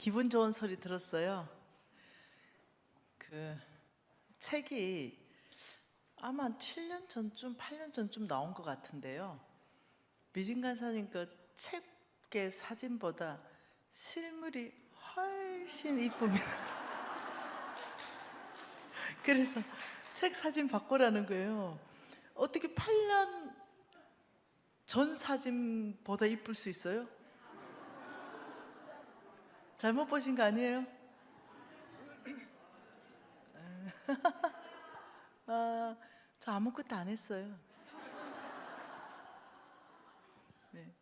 기분 좋은 소리 들었어요. 그 책이 아마 7년 전쯤, 8년 전쯤 나온 것 같은데요. 미진간사님 그 책의 사진보다 실물이 훨씬 이쁩니다. 그래서 책 사진 바꾸라는 거예요. 어떻게 8년 전 사진보다 이쁠 수 있어요? 잘못 보신 거 아니에요? 저 아무것도 안 했어요. 네.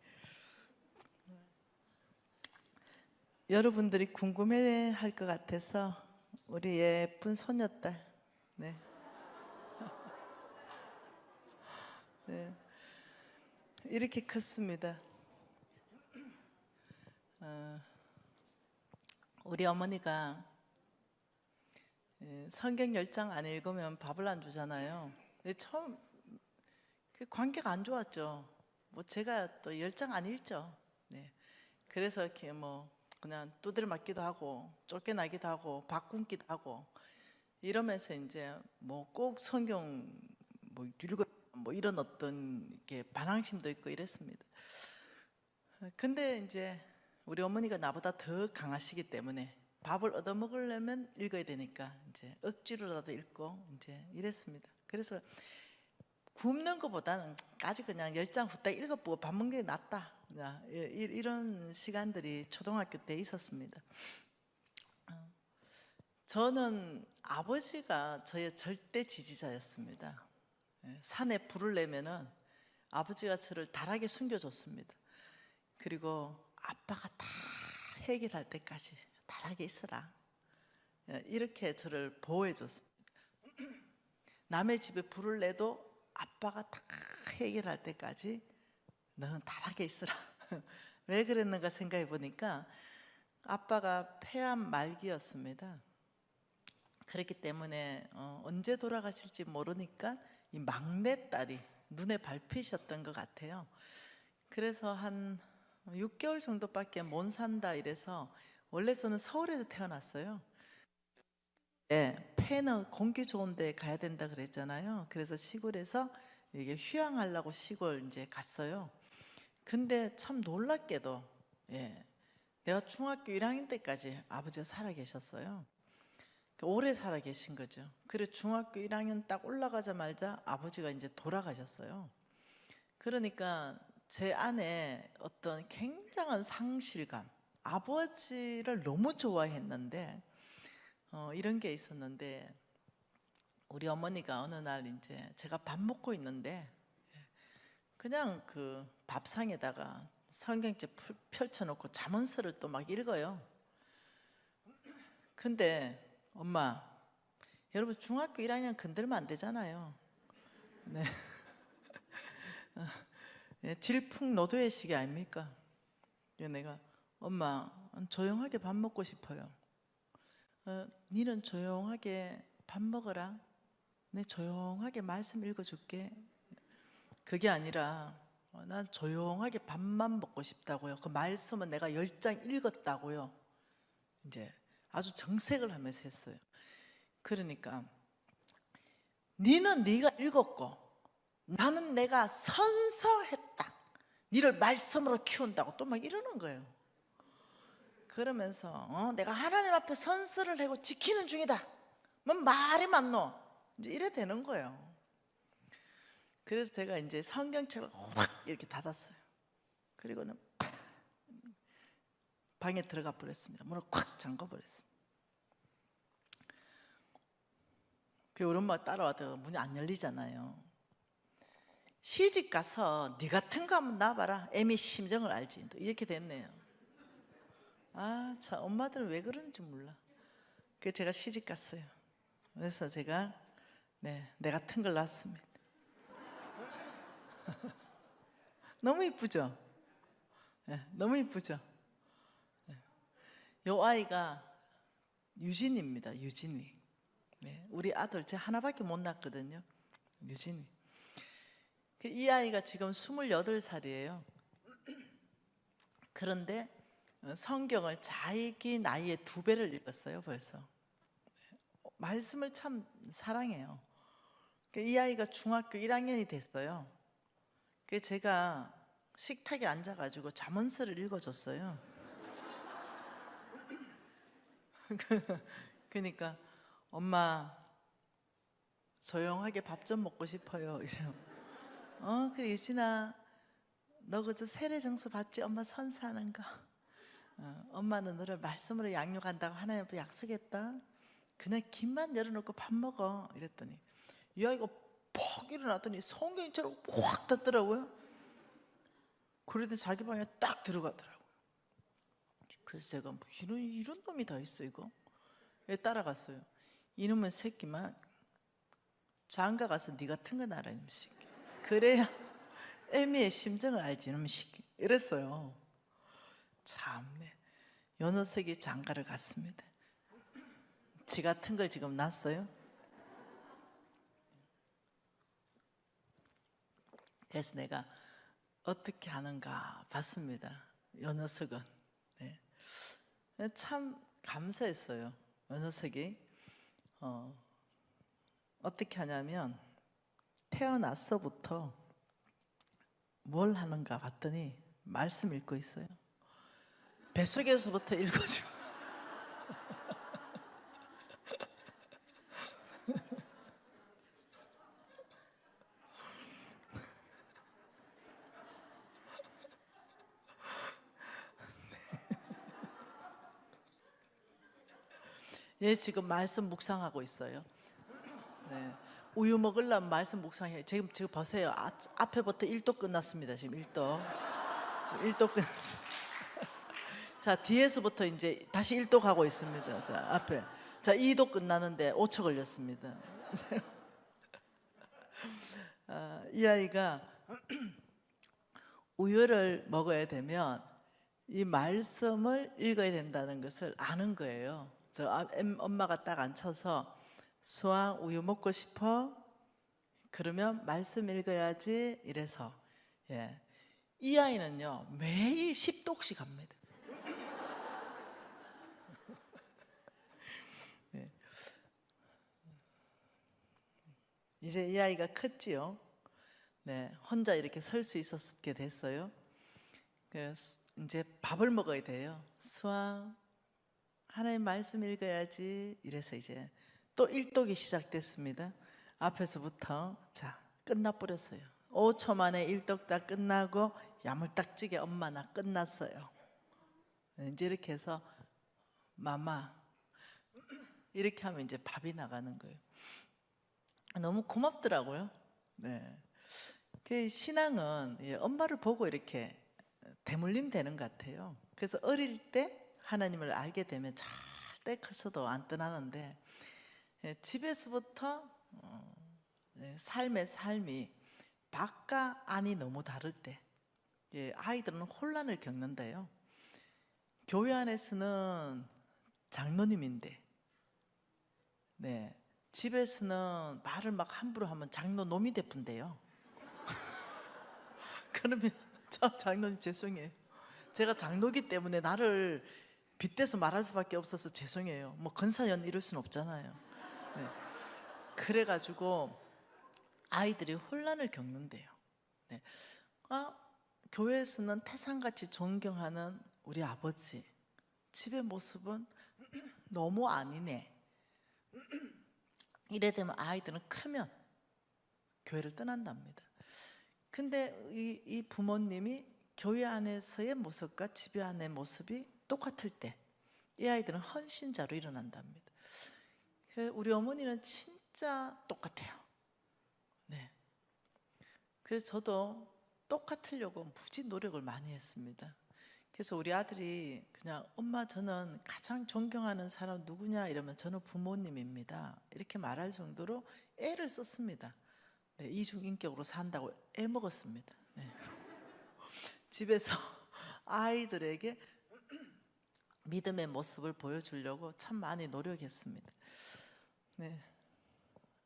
여러분들이 궁금해 할 것 같아서 우리 예쁜 손녀딸, 네. 네. 이렇게 컸습니다. 우리 어머니가 성경 10장 안 읽으면 밥을 안 주잖아요. 근데 처음 관계가 안 좋았죠. 뭐 제가 또 10장 안 읽죠. 네. 그래서 이렇게 뭐 그냥 두드려 맞기도 하고 쫓겨나기도 하고 바꾼기도 하고 이러면서 이제 뭐 꼭 성경 뭐 읽고 뭐 이런 어떤 이렇게 반항심도 있고 이랬습니다. 근데 이제 우리 어머니가 나보다 더 강하시기 때문에 밥을 얻어먹으려면 읽어야 되니까 이제 억지로라도 읽고 이제 이랬습니다. 그래서 굶는 것보다는 까지 그냥 10장 후딱 읽어보고 밥 먹는 게 낫다. 이런 시간들이 초등학교 때 있었습니다. 저는 아버지가 저의 절대 지지자였습니다. 산에 불을 내면은 아버지가 저를 달하게 숨겨줬습니다. 그리고 아빠가 다 해결할 때까지 달하게 있어라. 이렇게 저를 보호해줬습니다. 남의 집에 불을 내도 아빠가 다 해결할 때까지 너는 달하게 있어라. 왜 그랬는가 생각해 보니까 아빠가 폐암 말기였습니다. 그렇기 때문에 언제 돌아가실지 모르니까 이 막내딸이 눈에 밟히셨던 것 같아요. 그래서 한 6개월 정도밖에 못 산다 이래서 원래 저는 서울에서 태어났어요. 네, 폐는 공기 좋은 데 가야 된다 그랬잖아요. 그래서 시골에서 이게 휴양하려고 시골 이제 갔어요. 근데 참 놀랍게도 내가 중학교 1학년 때까지 아버지가 살아 계셨어요. 오래 살아 계신 거죠. 그리고 중학교 1학년 딱 올라가자마자 아버지가 이제 돌아가셨어요. 그러니까 제 안에 어떤 굉장한 상실감, 아버지를 너무 좋아했는데 이런 게 있었는데 우리 어머니가 어느 날 이제 제가 밥 먹고 있는데 그냥 그 밥상에다가 성경책 펼쳐놓고 잠언서를 또 막 읽어요. 근데 엄마, 여러분 중학교 1학년 건들면 안 되잖아요. 네. 질풍노도의 시기 아닙니까? 내가 엄마 조용하게 밥 먹고 싶어요. 니는 조용하게 밥 먹어라. 내 조용하게 말씀 읽어줄게. 그게 아니라 난 조용하게 밥만 먹고 싶다고요. 그 말씀은 내가 10장 읽었다고요. 이제 아주 정색을 하면서 했어요. 그러니까 니는 네가 읽었고 나는 내가 선서했다. 니를 말씀으로 키운다고 또 막 이러는 거예요. 그러면서 내가 하나님 앞에 선서를 하고 지키는 중이다. 뭐 말이 많노? 이제 이래 되는 거예요. 그래서 제가 이제 성경책을 확 이렇게 닫았어요. 그리고는 방에 들어가 버렸습니다. 문을 콱 잠가 버렸습니다. 그 우리 엄마가 따라와도 문이 안 열리잖아요. 시집 가서 네 같은 거 한번 놔봐라. 애미 심정을 알지. 또 이렇게 됐네요. 아, 참 엄마들은 왜 그러는지 몰라. 그래서 제가 시집 갔어요. 그래서 제가 내 같은 걸 낳았습니다. 너무 이쁘죠? 너무 이쁘죠? 요 아이가 유진입니다. 유진이. 우리 아들 제 하나밖에 못 낳았거든요. 유진이. 이 아이가 지금 28살이에요. 그런데 성경을 자기 나이의 2배를 읽었어요 벌써. 말씀을 참 사랑해요. 이 아이가 중학교 1학년이 됐어요. 그래서 제가 식탁에 앉아가지고 잠언서를 읽어줬어요. 그러니까 엄마 조용하게 밥 좀 먹고 싶어요 이래요. 그래 유진아 너 그저 세례정서 받지? 엄마 선사하는 거. 엄마는 너를 말씀으로 양육한다고 하나님 앞에 약속했다. 그냥 김만 열어놓고 밥 먹어 이랬더니 이 아이가 퍽 일어났더니 성경처럼 확 닫더라고요. 그러더니 자기 방에 딱 들어가더라고요. 그래서 제가 뭐 이런 놈이 다 있어 이거. 따라갔어요. 이놈의 새끼만 장가 가서 네 같은 거 나라 이놈 새끼. 그래야 애미의 심정을 알지 이놈 새끼. 이랬어요. 참네. 요 녀석이 장가를 갔습니다. 지 같은 걸 지금 낳았어요. 그래서 내가 어떻게 하는가 봤습니다. 요 녀석은. 네. 참 감사했어요. 요 녀석이 어떻게 하냐면 태어났서부터 뭘 하는가 봤더니 말씀 읽고 있어요. 뱃속에서부터 읽어주고 얘 지금 말씀 묵상하고 있어요. 네. 우유 먹으려면 말씀 묵상해요. 지금 보세요. 앞에부터 1도 끝났습니다. 지금 1도. 지금 1도 끝났어요. 자, 뒤에서부터 이제 다시 1도 가고 있습니다. 자, 앞에. 자, 2도 끝나는데 5초 걸렸습니다. 이 아이가 우유를 먹어야 되면 이 말씀을 읽어야 된다는 것을 아는 거예요. 엄마가 딱 앉혀서 수아 우유 먹고 싶어? 그러면 말씀 읽어야지 이래서 예. 이 아이는요 매일 10독씩 합니다. 네. 이제 이 아이가 컸지요. 네, 혼자 이렇게 설 수 있었게 됐어요. 그래서 이제 밥을 먹어야 돼요. 수아 하나님 말씀 읽어야지 이래서 이제 또 1독이 시작됐습니다. 앞에서부터 자 끝나버렸어요. 5초 만에 1독 다 끝나고 야물딱지게 엄마 나 끝났어요. 이제 이렇게 해서 마마 이렇게 하면 이제 밥이 나가는 거예요. 너무 고맙더라고요. 네. 그 신앙은 엄마를 보고 이렇게 대물림 되는 것 같아요. 그래서 어릴 때 하나님을 알게 되면 절대 커서도 안 떠나는데 집에서부터 삶의 삶이 밖과 안이 너무 다를 때 아이들은 혼란을 겪는데요. 교회 안에서는 장로님인데 네, 집에서는 말을 막 함부로 하면 장로 놈이 되푼대요. 그러면 저 장로님 죄송해요. 제가 장로기 때문에 나를 빗대서 말할 수밖에 없어서 죄송해요. 뭐 건사연 이럴 수는 없잖아요. 네. 그래가지고 아이들이 혼란을 겪는데요. 네. 교회에서는 태산같이 존경하는 우리 아버지, 집의 모습은 너무 아니네. 이래 되면 아이들은 크면 교회를 떠난답니다. 근데 이 부모님이 교회 안에서의 모습과 집에 안의 모습이 똑같을 때 이 아이들은 헌신자로 일어난답니다. 우리 어머니는 진짜 똑같아요. 네. 그래서 저도 똑같으려고 무지 노력을 많이 했습니다. 그래서 우리 아들이 그냥 엄마 저는 가장 존경하는 사람 누구냐 이러면 저는 부모님입니다. 이렇게 말할 정도로 애를 썼습니다. 네, 이중인격으로 산다고 애 먹었습니다. 네. 집에서 아이들에게 믿음의 모습을 보여주려고 참 많이 노력했습니다. 네,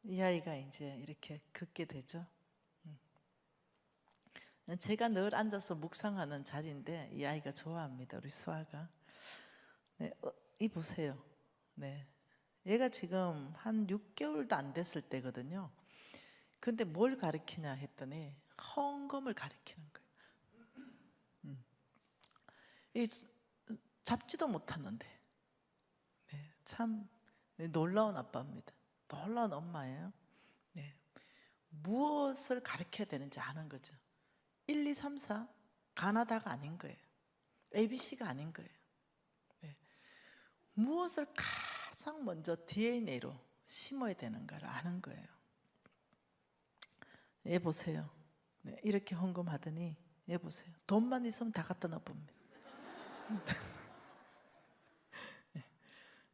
이 아이가 이제 이렇게 긋게 되죠. 제가 늘 앉아서 묵상하는 자리인데 이 아이가 좋아합니다. 우리 수아가. 네, 이 보세요. 네, 얘가 지금 한 6개월도 안 됐을 때거든요. 근데 뭘 가리키냐 했더니 헌금을 가리키는 거예요. 이 잡지도 못하는데, 네, 참 놀라운 아빠입니다. 놀라운 엄마예요. 네, 무엇을 가르쳐야 되는지 아는 거죠. 1, 2, 3, 4 가나다가 아닌 거예요. ABC가 아닌 거예요. 네, 무엇을 가장 먼저 DNA로 심어야 되는가를 아는 거예요. 얘 보세요. 네, 이렇게 헌금하더니 얘 보세요. 돈만 있으면 다 갖다 놔봅니다.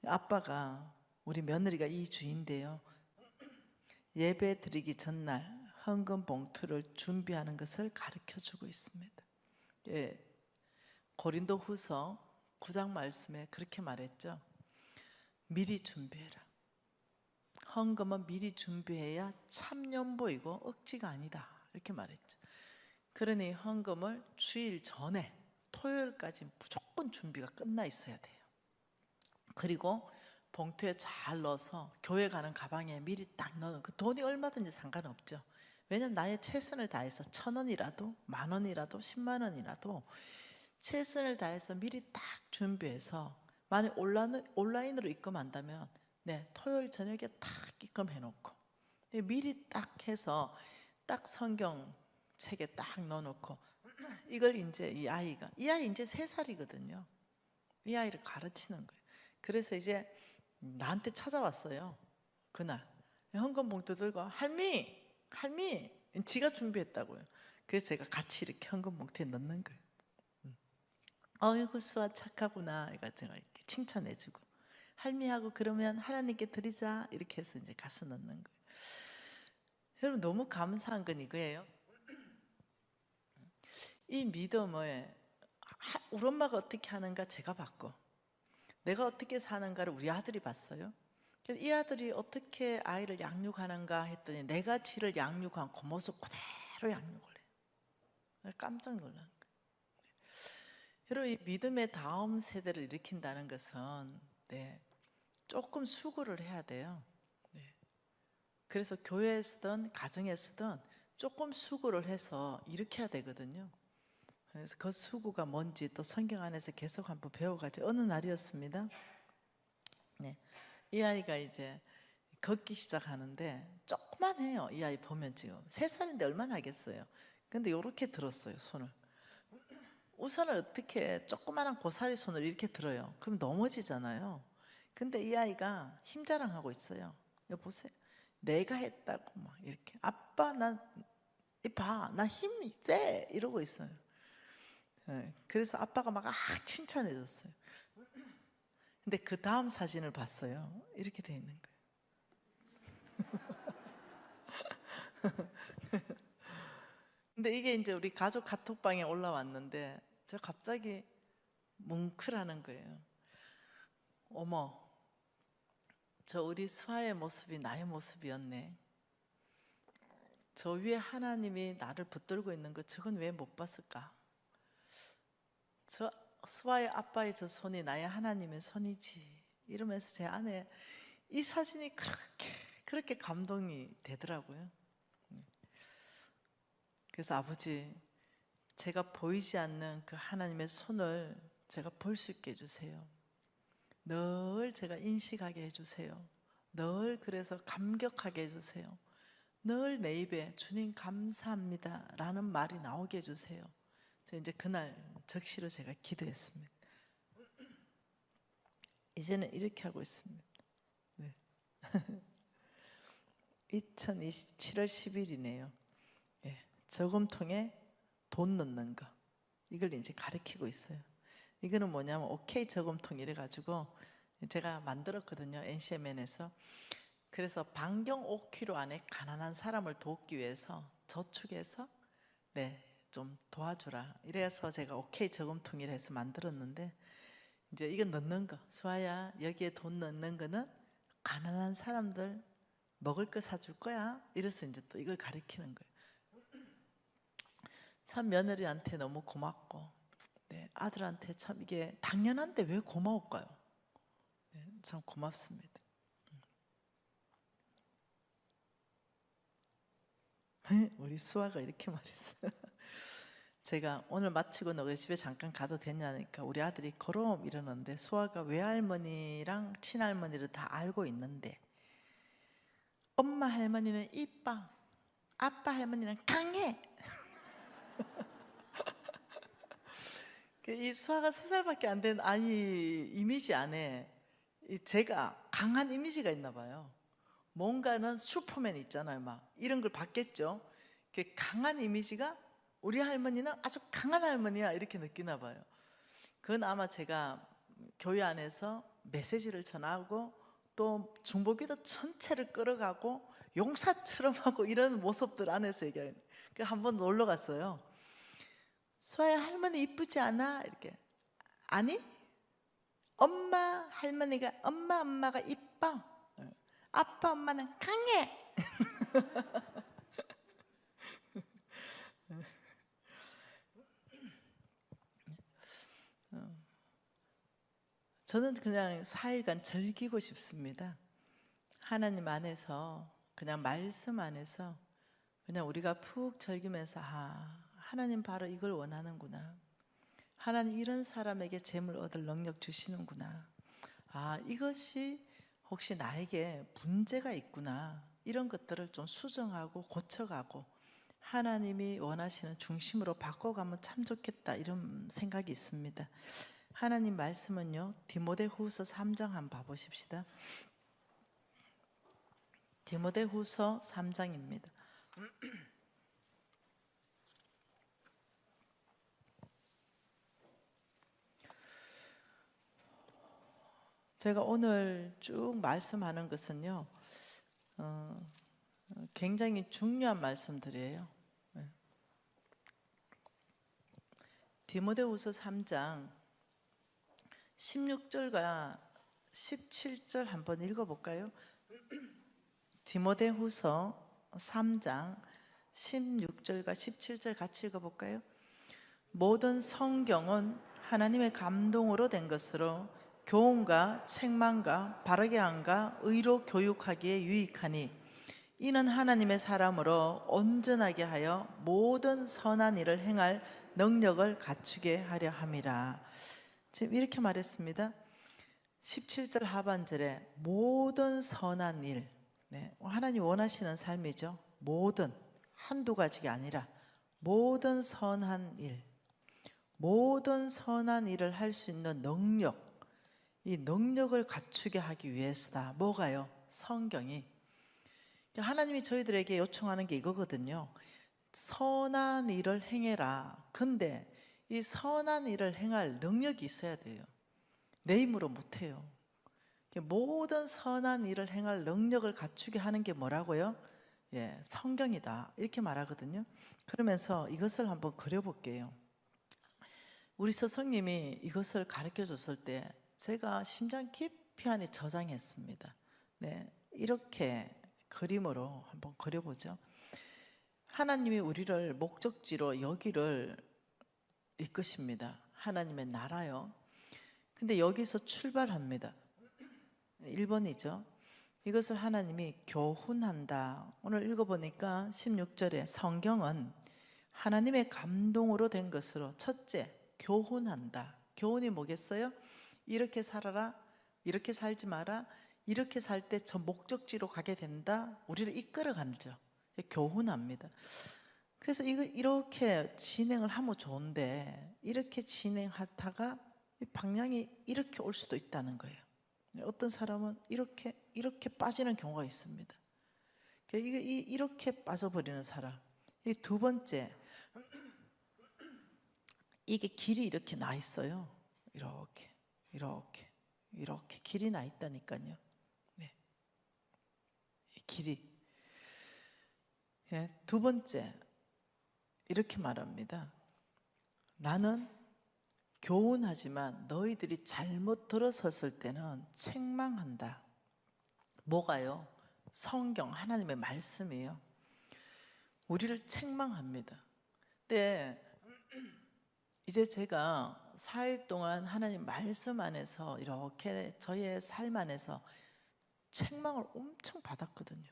아빠가 우리 며느리가 이 주인데요. 예배 드리기 전날 헌금 봉투를 준비하는 것을 가르쳐주고 있습니다. 예, 고린도후서 9장 말씀에 그렇게 말했죠. 미리 준비해라. 헌금은 미리 준비해야 참연보이고 억지가 아니다 이렇게 말했죠. 그러니 헌금을 주일 전에 토요일까지 무조건 준비가 끝나 있어야 돼요. 그리고 봉투에 잘 넣어서 교회 가는 가방에 미리 딱 넣는 그 돈이 얼마든지 상관없죠. 왜냐면 나의 최선을 다해서 1,000원이라도 10,000원이라도 100,000원이라도 최선을 다해서 미리 딱 준비해서 만약 온라인으로 입금한다면 네, 토요일 저녁에 딱 입금해 놓고 미리 딱 해서 딱 성경책에 딱 넣어 놓고 이걸 이제 이 아이 이제 3살이거든요. 이 아이를 가르치는 거예요. 그래서 이제 나한테 찾아왔어요. 그날 헌금 봉투 들고 할미 지가 준비했다고요. 그래서 제가 같이 이렇게 헌금 봉투에 넣는 거예요. 어이구 수아 착하구나 이거 제가 이렇게 칭찬해주고 할미하고 그러면 하나님께 드리자 이렇게 해서 이제 가서 넣는 거예요. 여러분 너무 감사한 건 이거예요. 이 믿음을 우리 엄마가 어떻게 하는가 제가 봤고 내가 어떻게 사는가를 우리 아들이 봤어요. 이 아들이 어떻게 아이를 양육하는가 했더니 내가 지를 양육한 그 모습 그대로 양육을 해요. 깜짝 놀란 거예요. 여러분 이 믿음의 다음 세대를 일으킨다는 것은 네, 조금 수고를 해야 돼요. 네. 그래서 교회에서든 가정에서든 조금 수고를 해서 일으켜야 되거든요. 그래서 그 수고가 뭔지 또 성경 안에서 계속 한번 배워가지고 어느 날이었습니다. 네, 이 아이가 이제 걷기 시작하는데 조그만해요. 이 아이 보면 지금 3살인데 얼마나 하겠어요. 근데 이렇게 들었어요 손을. 우선은 어떻게 조그만한 고사리 손을 이렇게 들어요. 그럼 넘어지잖아요. 근데 이 아이가 힘 자랑하고 있어요. 여기 보세요. 내가 했다고 막 이렇게 아빠 나 힘 세 이러고 있어요. 네, 그래서 아빠가 막 칭찬해 줬어요. 근데 그 다음 사진을 봤어요. 이렇게 돼 있는 거예요. 근데 이게 이제 우리 가족 카톡방에 올라왔는데 저 갑자기 뭉클하는 거예요. 어머, 저 우리 수아의 모습이 나의 모습이었네. 저 위에 하나님이 나를 붙들고 있는 거 저건 왜 못 봤을까? 저 수아의 아빠의 저 손이 나의 하나님의 손이지. 이러면서 제 안에 이 사진이 그렇게 감동이 되더라고요. 그래서 아버지, 제가 보이지 않는 그 하나님의 손을 제가 볼 수 있게 해주세요. 늘 제가 인식하게 해주세요. 늘 그래서 감격하게 해주세요. 늘 내 입에 주님 감사합니다 라는 말이 나오게 해주세요. 이제 그날 적시로 제가 기도했습니다. 이제는 이렇게 하고 있습니다. 네. 2020 7월 10일이네요. 예, 저금통에 돈 넣는 거 이걸 이제 가르치고 있어요. 이거는 뭐냐면 OK 저금통 이래가지고 제가 만들었거든요. NCMN에서. 그래서 반경 5km 안에 가난한 사람을 돕기 위해서 저축해서 네, 좀 도와주라. 이래서 제가 OK 저금통이라 해서 만들었는데 이제 이거 넣는 거 수아야 여기에 돈 넣는 거는 가난한 사람들 먹을 거 사줄 거야. 이래서 이제 또 이걸 가르치는 거예요. 참 며느리한테 너무 고맙고, 네, 아들한테 참 이게 당연한데 왜 고마울까요? 네, 참 고맙습니다. 우리 수아가 이렇게 말했어요. 제가 오늘 마치고 너희 집에 잠깐 가도 되냐니까 우리 아들이 그럼 이러는데, 수아가 외할머니랑 친할머니를 다 알고 있는데 엄마 할머니는 이빵, 아빠 할머니는 강해. 이 수아가 3살밖에 안 된 아이 이미지 안에 제가 강한 이미지가 있나 봐요. 뭔가는 슈퍼맨 있잖아요. 막 이런 걸 봤겠죠. 강한 이미지가 우리 할머니는 아주 강한 할머니야 이렇게 느끼나 봐요. 그건 아마 제가 교회 안에서 메시지를 전하고 또 중보기도 전체를 끌어가고 용사처럼 하고 이런 모습들 안에서 얘기해요. 한번 놀러 갔어요. 수아야, 할머니 이쁘지 않아? 이렇게. 아니, 엄마가 이뻐. 아빠 엄마는 강해. 저는 그냥 4일간 즐기고 싶습니다. 하나님 안에서, 그냥 말씀 안에서 그냥 우리가 푹 즐기면서, 하나님 바로 이걸 원하는구나. 하나님 이런 사람에게 재물 얻을 능력 주시는구나. 이것이 혹시 나에게 문제가 있구나. 이런 것들을 좀 수정하고 고쳐가고 하나님이 원하시는 중심으로 바꿔가면 참 좋겠다, 이런 생각이 있습니다. 하나님 말씀은요, 디모데후서 3장 한번 봐보십시다. 디모데후서 3장입니다. 제가 오늘 쭉 말씀하는 것은요, 굉장히 중요한 말씀들이에요. 디모데후서 3장 16절과 17절 한번 읽어볼까요? 디모데후서 3장 16절과 17절 같이 읽어볼까요? 모든 성경은 하나님의 감동으로 된 것으로 교훈과 책망과 바르게 함과 의로 교육하기에 유익하니 이는 하나님의 사람으로 온전하게 하여 모든 선한 일을 행할 능력을 갖추게 하려 함이라. 지금 이렇게 말했습니다. 17절 하반절에 모든 선한 일, 하나님 원하시는 삶이죠. 모든, 한두 가지가 아니라 모든 선한 일, 모든 선한 일을 할 수 있는 능력, 이 능력을 갖추게 하기 위해서다. 뭐가요? 성경이. 하나님이 저희들에게 요청하는 게 이거거든요. 선한 일을 행해라. 근데 이 선한 일을 행할 능력이 있어야 돼요. 내 힘으로 못해요. 모든 선한 일을 행할 능력을 갖추게 하는 게 뭐라고요? 성경이다, 이렇게 말하거든요. 그러면서 이것을 한번 그려볼게요. 우리 스승님이 이것을 가르쳐 줬을 때 제가 심장 깊이 안에 저장했습니다. 이렇게 그림으로 한번 그려보죠. 하나님이 우리를 목적지로 여기를 이끄십니다. 하나님의 나라요. 근데 여기서 출발합니다. 1번이죠. 이것을 하나님이 교훈한다. 오늘 읽어보니까 16절에 성경은 하나님의 감동으로 된 것으로, 첫째, 교훈한다. 교훈이 뭐겠어요? 이렇게 살아라, 이렇게 살지 마라, 이렇게 살 때 저 목적지로 가게 된다. 우리를 이끌어가죠. 교훈합니다. 그래서 이렇게 진행을 하면 좋은데 이렇게 진행하다가 방향이 이렇게 올 수도 있다는 거예요. 어떤 사람은 이렇게 빠지는 경우가 있습니다. 이렇게 빠져버리는 사람. 두 번째, 이게 길이 이렇게 나 있어요. 이렇게 길이 나 있다니까요. 길이. 두 번째, 이렇게 말합니다. 나는 교훈하지만 너희들이 잘못 들어섰을 때는 책망한다. 뭐가요? 성경, 하나님의 말씀이에요. 우리를 책망합니다. 그때 이제 제가 4일 동안 하나님 말씀 안에서 이렇게 저의 삶 안에서 책망을 엄청 받았거든요.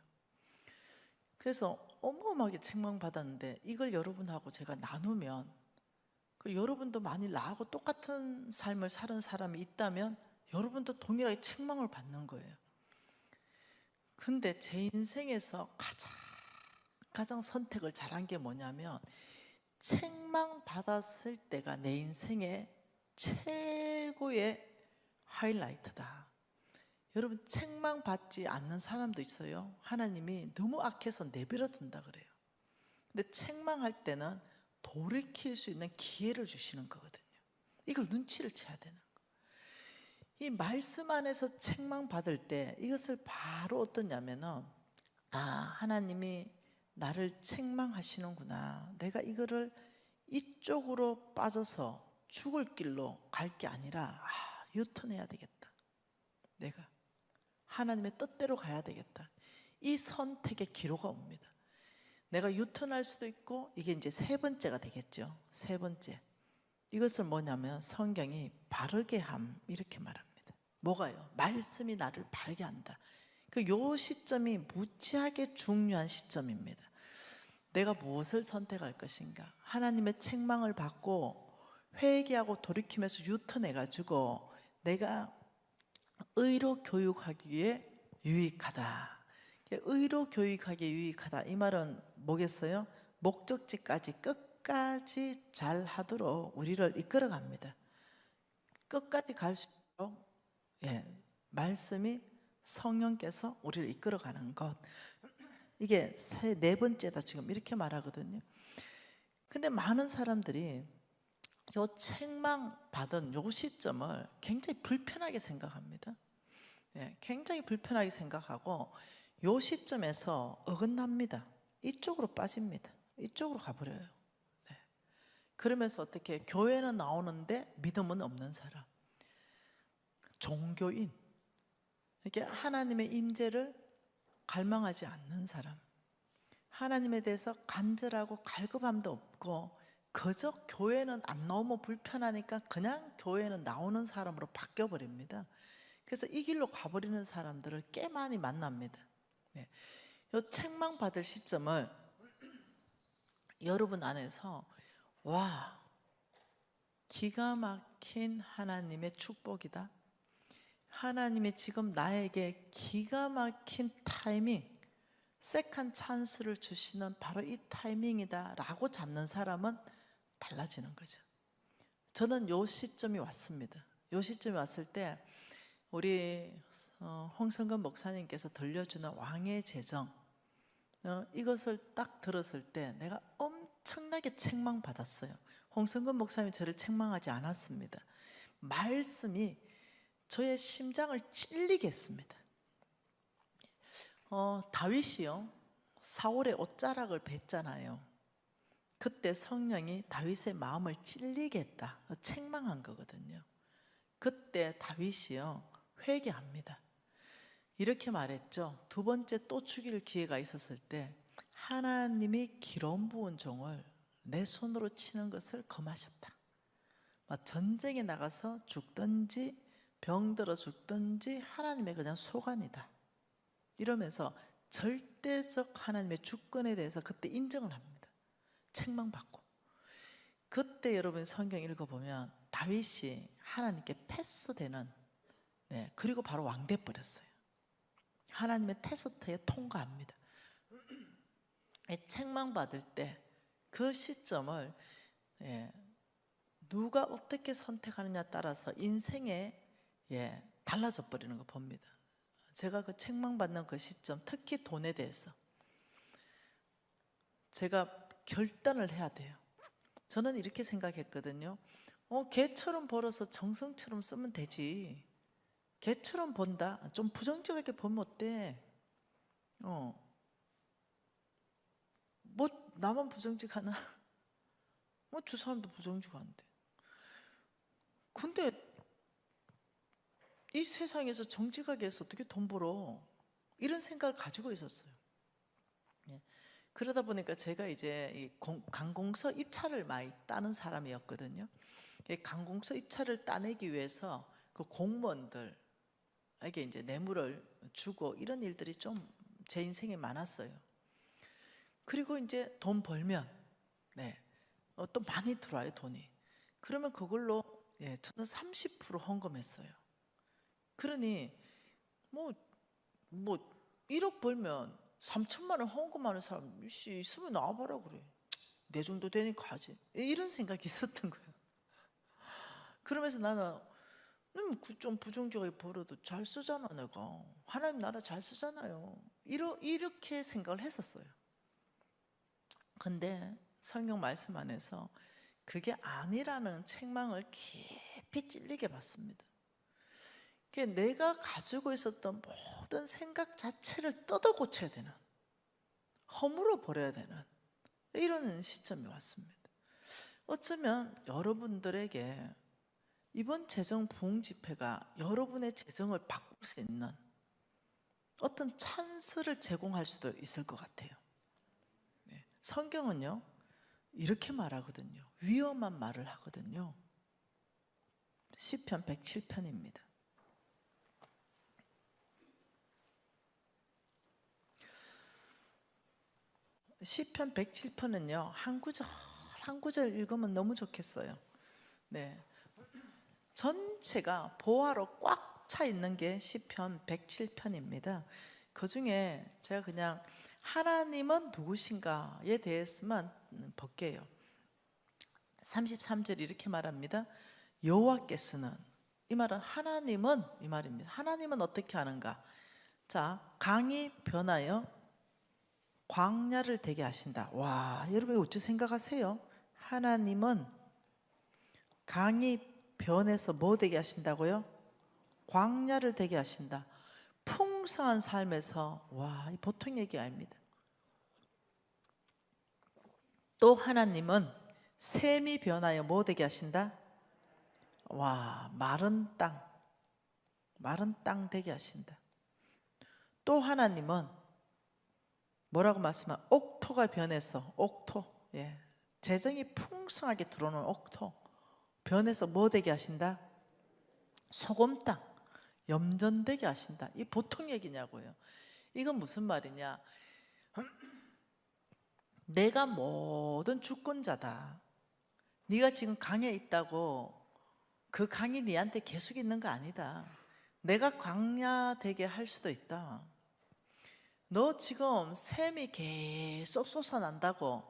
그래서 어마어마하게 책망받았는데 이걸 여러분하고 제가 나누면 여러분도 만일 나하고 똑같은 삶을 사는 사람이 있다면 여러분도 동일하게 책망을 받는 거예요. 근데 제 인생에서 가장 선택을 잘한 게 뭐냐면 책망받았을 때가 내 인생의 최고의 하이라이트다. 여러분, 책망받지 않는 사람도 있어요. 하나님이 너무 악해서 내버려 둔다 그래요. 근데 책망할 때는 돌이킬 수 있는 기회를 주시는 거거든요. 이걸 눈치를 채야 되는 거예요. 이 말씀 안에서 책망받을 때 이것을 바로 어떠냐면은 하나님이 나를 책망하시는구나. 내가 이거를 이쪽으로 빠져서 죽을 길로 갈 게 아니라 유턴해야 되겠다. 내가 하나님의 뜻대로 가야 되겠다. 이 선택의 기로가 옵니다. 내가 유턴할 수도 있고, 이게 이제 세 번째가 되겠죠. 세 번째, 이것을 뭐냐면 성경이 바르게 함 이렇게 말합니다. 뭐가요? 말씀이 나를 바르게 한다. 요 시점이 무지하게 중요한 시점입니다. 내가 무엇을 선택할 것인가? 하나님의 책망을 받고 회개하고 돌이키면서 유턴해가지고 내가 의로 교육하기에 유익하다. 의로 교육하기에 유익하다. 이 말은 뭐겠어요? 목적지까지 끝까지 잘 하도록 우리를 이끌어갑니다. 끝까지 갈 수 있도록 말씀이 성령께서 우리를 이끌어가는 것. 이게 네 번째다 지금 이렇게 말하거든요. 근데 많은 사람들이 요 책망받은 요 시점을 굉장히 불편하게 생각합니다. 굉장히 불편하게 생각하고 요 시점에서 어긋납니다. 이쪽으로 빠집니다. 이쪽으로 가버려요. 그러면서 어떻게 교회는 나오는데 믿음은 없는 사람, 종교인, 이렇게 하나님의 임재를 갈망하지 않는 사람, 하나님에 대해서 간절하고 갈급함도 없고 그저 교회는 안 나오면 불편하니까 그냥 교회는 나오는 사람으로 바뀌어버립니다. 그래서 이 길로 가버리는 사람들을 꽤 많이 만납니다. 이 책망받을 시점을 여러분 안에서 기가 막힌 하나님의 축복이다. 하나님이 지금 나에게 기가 막힌 타이밍, 세컨 찬스를 주시는 바로 이 타이밍이다 라고 잡는 사람은 달라지는 거죠. 저는 요 시점이 왔습니다. 요 시점이 왔을 때 우리 홍성근 목사님께서 들려주는 왕의 제정, 이것을 딱 들었을 때 내가 엄청나게 책망받았어요. 홍성근 목사님이 저를 책망하지 않았습니다. 말씀이 저의 심장을 찔리게 했습니다. 다윗이요, 사울의 옷자락을 뱉잖아요. 그때 성령이 다윗의 마음을 찔리게 했다, 책망한 거거든요. 그때 다윗이요 회개합니다. 이렇게 말했죠. 두 번째 또 죽일 기회가 있었을 때 하나님이 기름 부은 종을 내 손으로 치는 것을 금하셨다. 전쟁에 나가서 죽든지 병들어 죽든지 하나님의 그냥 소관이다. 이러면서 절대적 하나님의 주권에 대해서 그때 인정을 합니다. 책망받고. 그때 여러분 성경 읽어보면 다윗이 하나님께 패스되는, 그리고 바로 왕 돼버렸어요. 하나님의 테스트에 통과합니다. 책망받을 때 그 시점을 누가 어떻게 선택하느냐에 따라서 인생에 달라져 버리는 거 봅니다. 제가 그 책망받는 그 시점, 특히 돈에 대해서 제가 결단을 해야 돼요. 저는 이렇게 생각했거든요. 개처럼 벌어서 정성처럼 쓰면 되지. 개처럼 번다? 좀 부정직하게 보면 어때? 뭐 나만 부정직하나? 주 사람도 부정직한데. 근데 이 세상에서 정직하게 해서 어떻게 돈 벌어? 이런 생각을 가지고 있었어요. 그러다 보니까 제가 이제 관공서 입찰을 많이 따는 사람이었거든요. 관공서 입찰을 따내기 위해서 그 공무원들에게 이제 뇌물을 주고 이런 일들이 좀 제 인생에 많았어요. 그리고 이제 돈 벌면 또 많이 들어와요, 돈이. 그러면 그걸로 저는 30% 헌금했어요. 그러니 뭐 1억 벌면 3천만 원 헌금하는 사람 있으면 나와봐라 그래. 내 정도 되니까 하지. 이런 생각이 있었던 거예요. 그러면서 나는 좀 부정적이게 벌어도 잘 쓰잖아 내가. 하나님 나라 잘 쓰잖아요. 이렇게 생각을 했었어요. 근데 성경 말씀 안에서 그게 아니라는 책망을 깊이 찔리게 받습니다. 내가 가지고 있었던 모든 생각 자체를 뜯어 고쳐야 되는, 허물어 버려야 되는 이런 시점이 왔습니다. 어쩌면 여러분들에게 이번 재정 부흥 집회가 여러분의 재정을 바꿀 수 있는 어떤 찬스를 제공할 수도 있을 것 같아요. 성경은요 이렇게 말하거든요. 위험한 말을 하거든요. 시편 107편입니다. 시편 107편은요 한 구절 한 구절 읽으면 너무 좋겠어요. 전체가 보화로 꽉 차 있는 게 시편 107편입니다. 그 중에 제가 그냥 하나님은 누구신가에 대해서만 볼게요. 33절 이렇게 말합니다. 여호와께서는, 이 말은 하나님은, 이 말입니다. 하나님은 어떻게 하는가? 자, 강이 변하여 광야를 되게 하신다. 와, 여러분 어찌 생각하세요? 하나님은 강이 변해서 뭐 되게 하신다고요? 광야를 되게 하신다. 풍성한 삶에서, 와, 보통 얘기 아닙니다. 또 하나님은 샘이 변하여 뭐 되게 하신다? 와, 마른 땅 되게 하신다. 또 하나님은 뭐라고 말씀하면 옥토가 변해서, 옥토, 재정이 풍성하게 들어오는 옥토 변해서 뭐 되게 하신다? 소금 땅, 염전되게 하신다. 이 보통 얘기냐고요. 이건 무슨 말이냐? 내가 모든 주권자다. 네가 지금 강에 있다고 그 강이 네한테 계속 있는 거 아니다. 내가 광야 되게 할 수도 있다. 너 지금 샘이 계속 솟아난다고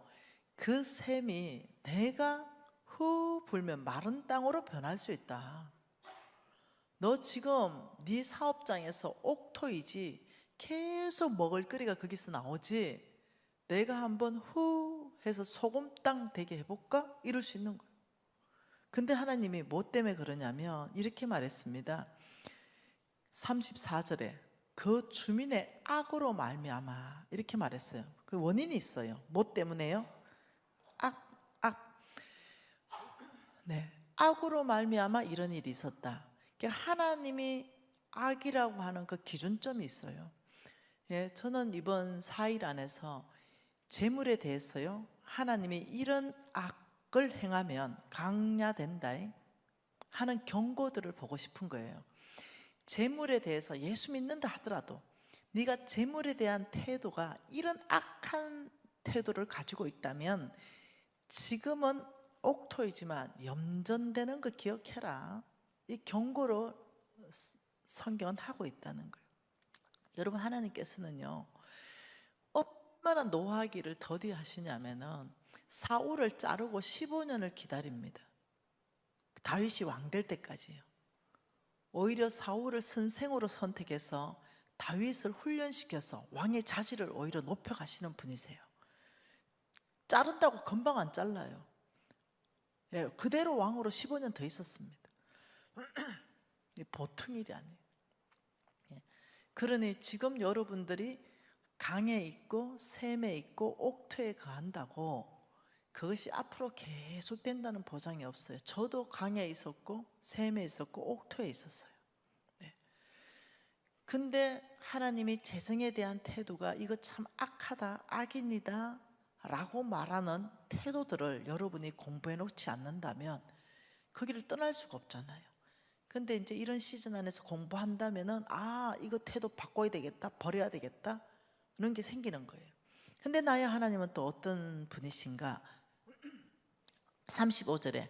그 샘이 내가 후 불면 마른 땅으로 변할 수 있다. 너 지금 네 사업장에서 옥토이지 계속 먹을거리가 거기서 나오지 내가 한번 후 해서 소금 땅 되게 해볼까? 이럴 수 있는 거예요. 근데 하나님이 뭐 때문에 그러냐면 이렇게 말했습니다. 34절에 그 주민의 악으로 말미암아 이렇게 말했어요. 그 원인이 있어요. 뭐 때문에요? 악으로 말미암아 이런 일이 있었다. 하나님이 악이라고 하는 그 기준점이 있어요. 저는 이번 4일 안에서 재물에 대해서요 하나님이 이런 악을 행하면 강야된다 하는 경고들을 보고 싶은 거예요. 재물에 대해서 예수 믿는다 하더라도 네가 재물에 대한 태도가 이런 악한 태도를 가지고 있다면 지금은 옥토이지만 염전되는 거 기억해라. 이 경고로 성경은 하고 있다는 거예요. 여러분 하나님께서는요 얼마나 노하기를 더디하시냐면은 사울을 자르고 15년을 기다립니다. 다윗이 왕 될 때까지요. 오히려 사울을 선생으로 선택해서 다윗을 훈련시켜서 왕의 자질을 오히려 높여가시는 분이세요. 자른다고 금방 안 잘라요. 그대로 왕으로 15년 더 있었습니다. 보통 일이 아니에요. 그러니 지금 여러분들이 강에 있고 샘에 있고 옥토에 거한다고 그것이 앞으로 계속 된다는 보장이 없어요. 저도 강에 있었고 샘에 있었고 옥토에 있었어요. 근데 하나님이 재성에 대한 태도가 이거 참 악하다, 악인이다 라고 말하는 태도들을 여러분이 공부해 놓지 않는다면 거기를 떠날 수가 없잖아요. 근데 이제 이런 시즌 안에서 공부한다면은 이거 태도 바꿔야 되겠다, 버려야 되겠다 이런 게 생기는 거예요. 근데 나의 하나님은 또 어떤 분이신가? 35절에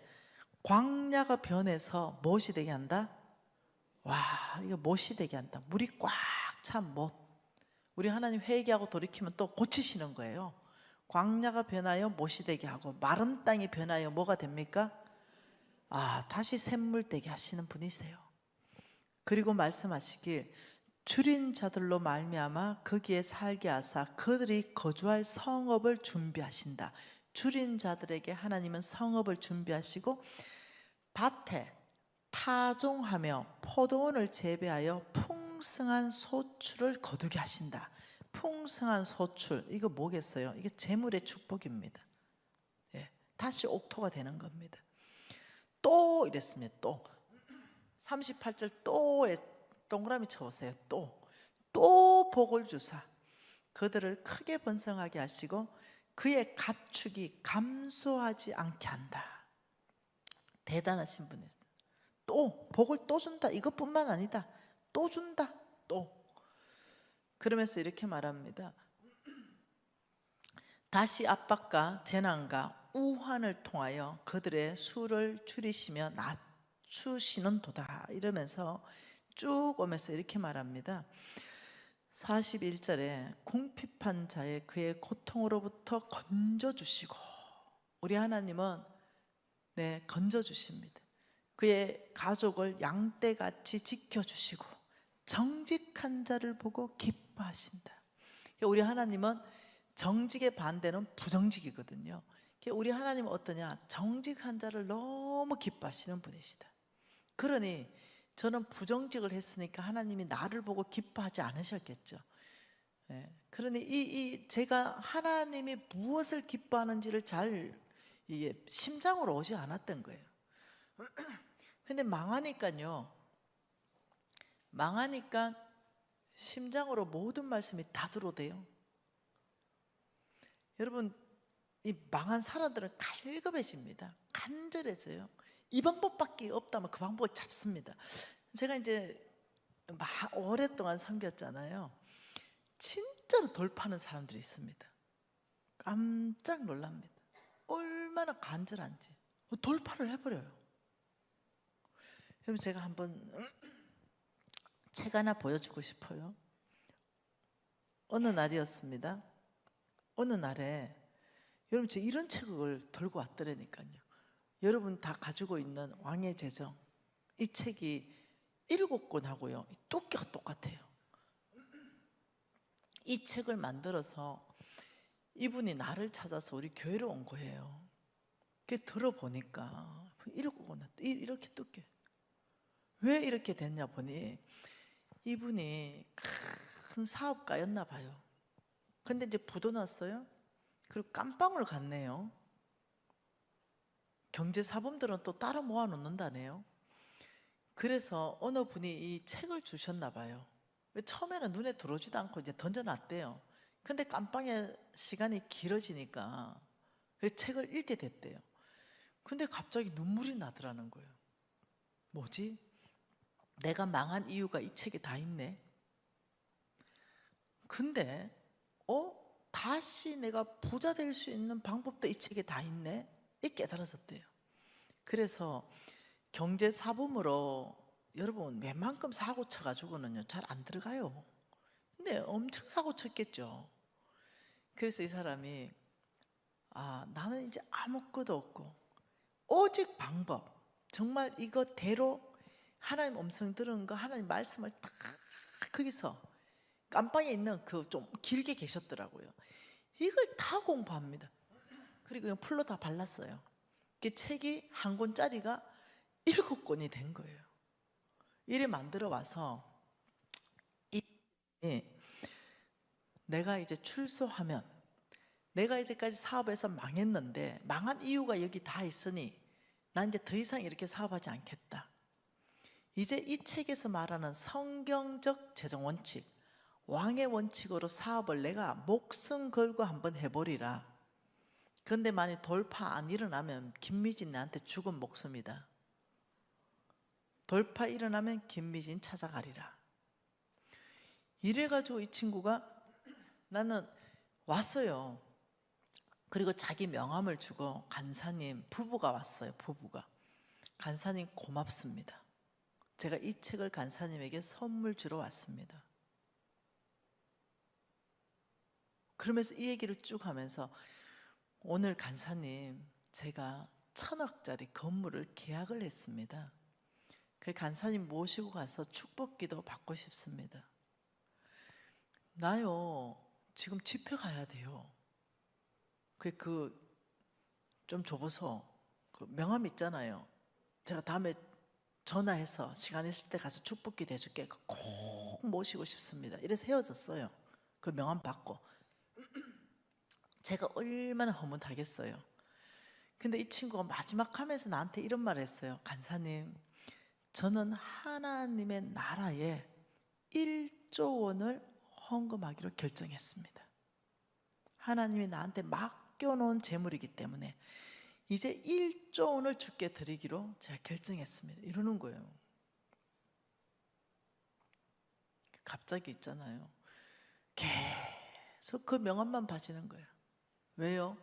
광야가 변해서 무엇이 되게 한다? 와, 이거 못이 되게 한다. 물이 꽉 찬 못. 우리 하나님 회개하고 돌이키면 또 고치시는 거예요. 광야가 변하여 못이 되게 하고 마른 땅이 변하여 뭐가 됩니까? 다시 샘물 되게 하시는 분이세요. 그리고 말씀하시길 줄인 자들로 말미암아 거기에 살게 하사 그들이 거주할 성읍을 준비하신다. 줄인 자들에게 하나님은 성읍을 준비하시고 밭에 파종하며 포도원을 재배하여 풍성한 소출을 거두게 하신다. 풍성한 소출, 이거 뭐겠어요? 이게 재물의 축복입니다. 예, 다시 옥토가 되는 겁니다. 또 이랬습니다. 또 38절 또에 동그라미 쳐보세요. 또 복을 주사 그들을 크게 번성하게 하시고 그의 가축이 감소하지 않게 한다. 대단하신 분이세요. 또 복을 또 준다. 이것뿐만 아니다. 또 준다. 또 그러면서 이렇게 말합니다. 다시 압박과 재난과 우환을 통하여 그들의 수를 줄이시며 낮추시는 도다. 이러면서 쭉 오면서 이렇게 말합니다. 41절에 궁핍한 자의 그의 고통으로부터 건져주시고, 우리 하나님은 건져주십니다. 그의 가족을 양떼같이 지켜주시고 정직한 자를 보고 기뻐하신다. 우리 하나님은 정직의 반대는 부정직이거든요. 우리 하나님은 어떠냐? 정직한 자를 너무 기뻐하시는 분이시다. 그러니 저는 부정직을 했으니까 하나님이 나를 보고 기뻐하지 않으셨겠죠. 그러니 제가 하나님이 무엇을 기뻐하는지를 잘 심장으로 오지 않았던 거예요. 근데 망하니까 심장으로 모든 말씀이 다 들어오대요. 여러분, 이 망한 사람들은 갈급해집니다. 간절해져요. 이 방법밖에 없다면 그 방법을 잡습니다. 제가 이제 오랫동안 섬겼잖아요. 진짜로 돌파하는 사람들이 있습니다. 깜짝 놀랍니다. 얼마나 간절한지 돌파를 해버려요. 그럼 제가 한번 책 하나 보여주고 싶어요. 어느 날이었습니다. 어느 날에 여러분, 저 이런 책을 들고 왔더라니까요. 여러분 다 가지고 있는 왕의 제정, 이 책이 7권하고요 두께가 똑같아요. 이 책을 만들어서 이분이 나를 찾아서 우리 교회로 온 거예요. 그게 들어보니까 7권 이렇게 두께. 왜 이렇게 됐냐 보니 이분이 큰 사업가였나 봐요. 근데 이제 부도 났어요. 그리고 깜빵을 갔네요. 경제사범들은 또 따로 모아놓는다네요. 그래서 어느 분이 이 책을 주셨나 봐요. 처음에는 눈에 들어오지도 않고 이제 던져놨대요. 근데 깜빵의 시간이 길어지니까 그 책을 읽게 됐대요. 근데 갑자기 눈물이 나더라는 거예요. 뭐지? 내가 망한 이유가 이 책에 다 있네. 근데 다시 내가 부자 될 수 있는 방법도 이 책에 다 있네. 이 깨달아졌대요. 그래서 경제사범으로 여러분 웬만큼 사고 쳐가지고는요 잘 안 들어가요. 근데 엄청 사고 쳤겠죠. 그래서 이 사람이 나는 이제 아무것도 없고 오직 방법, 정말 이거대로 하나님 음성 들은 거, 하나님 말씀을 딱 거기서 깜빵에 있는 그 좀 길게 계셨더라고요. 이걸 다 공부합니다. 그리고 그냥 풀로 다 발랐어요. 그 책이 한 권짜리가 7권이 된 거예요. 이래 만들어 와서 내가 이제 출소하면, 내가 이제까지 사업에서 망했는데 망한 이유가 여기 다 있으니 난 이제 더 이상 이렇게 사업하지 않겠다. 이제 이 책에서 말하는 성경적 재정 원칙, 왕의 원칙으로 사업을 내가 목숨 걸고 한번 해보리라. 그런데 만약 돌파 안 일어나면 김미진 나한테 죽은 목숨이다. 돌파 일어나면 김미진 찾아가리라. 이래가지고 이 친구가 나는 왔어요. 그리고 자기 명함을 주고 간사님, 부부가 왔어요. 부부가. 간사님 고맙습니다. 제가 이 책을 간사님에게 선물 주러 왔습니다. 그러면서 이 얘기를 쭉 하면서 오늘 간사님 제가 1,000억짜리 건물을 계약을 했습니다. 그 간사님 모시고 가서 축복기도 받고 싶습니다. 나요 지금 집회 가야 돼요. 좀 줘보소. 그 명함 있잖아요. 제가 다음에 전화해서 시간 있을 때 가서 축복기 대줄게. 꼭 모시고 싶습니다. 이래서 헤어졌어요. 그 명함 받고. 제가 얼마나 허무하겠어요. 근데 이 친구가 마지막 하면서 나한테 이런 말을 했어요. 간사님, 저는 하나님의 나라에 1조 원을 헌금하기로 결정했습니다. 하나님이 나한테 맡겨놓은 재물이기 때문에 이제 1조 원을 주께 드리기로 제가 결정했습니다. 이러는 거예요. 갑자기 있잖아요. 계속 그 명함만 봐지는 거예요. 왜요?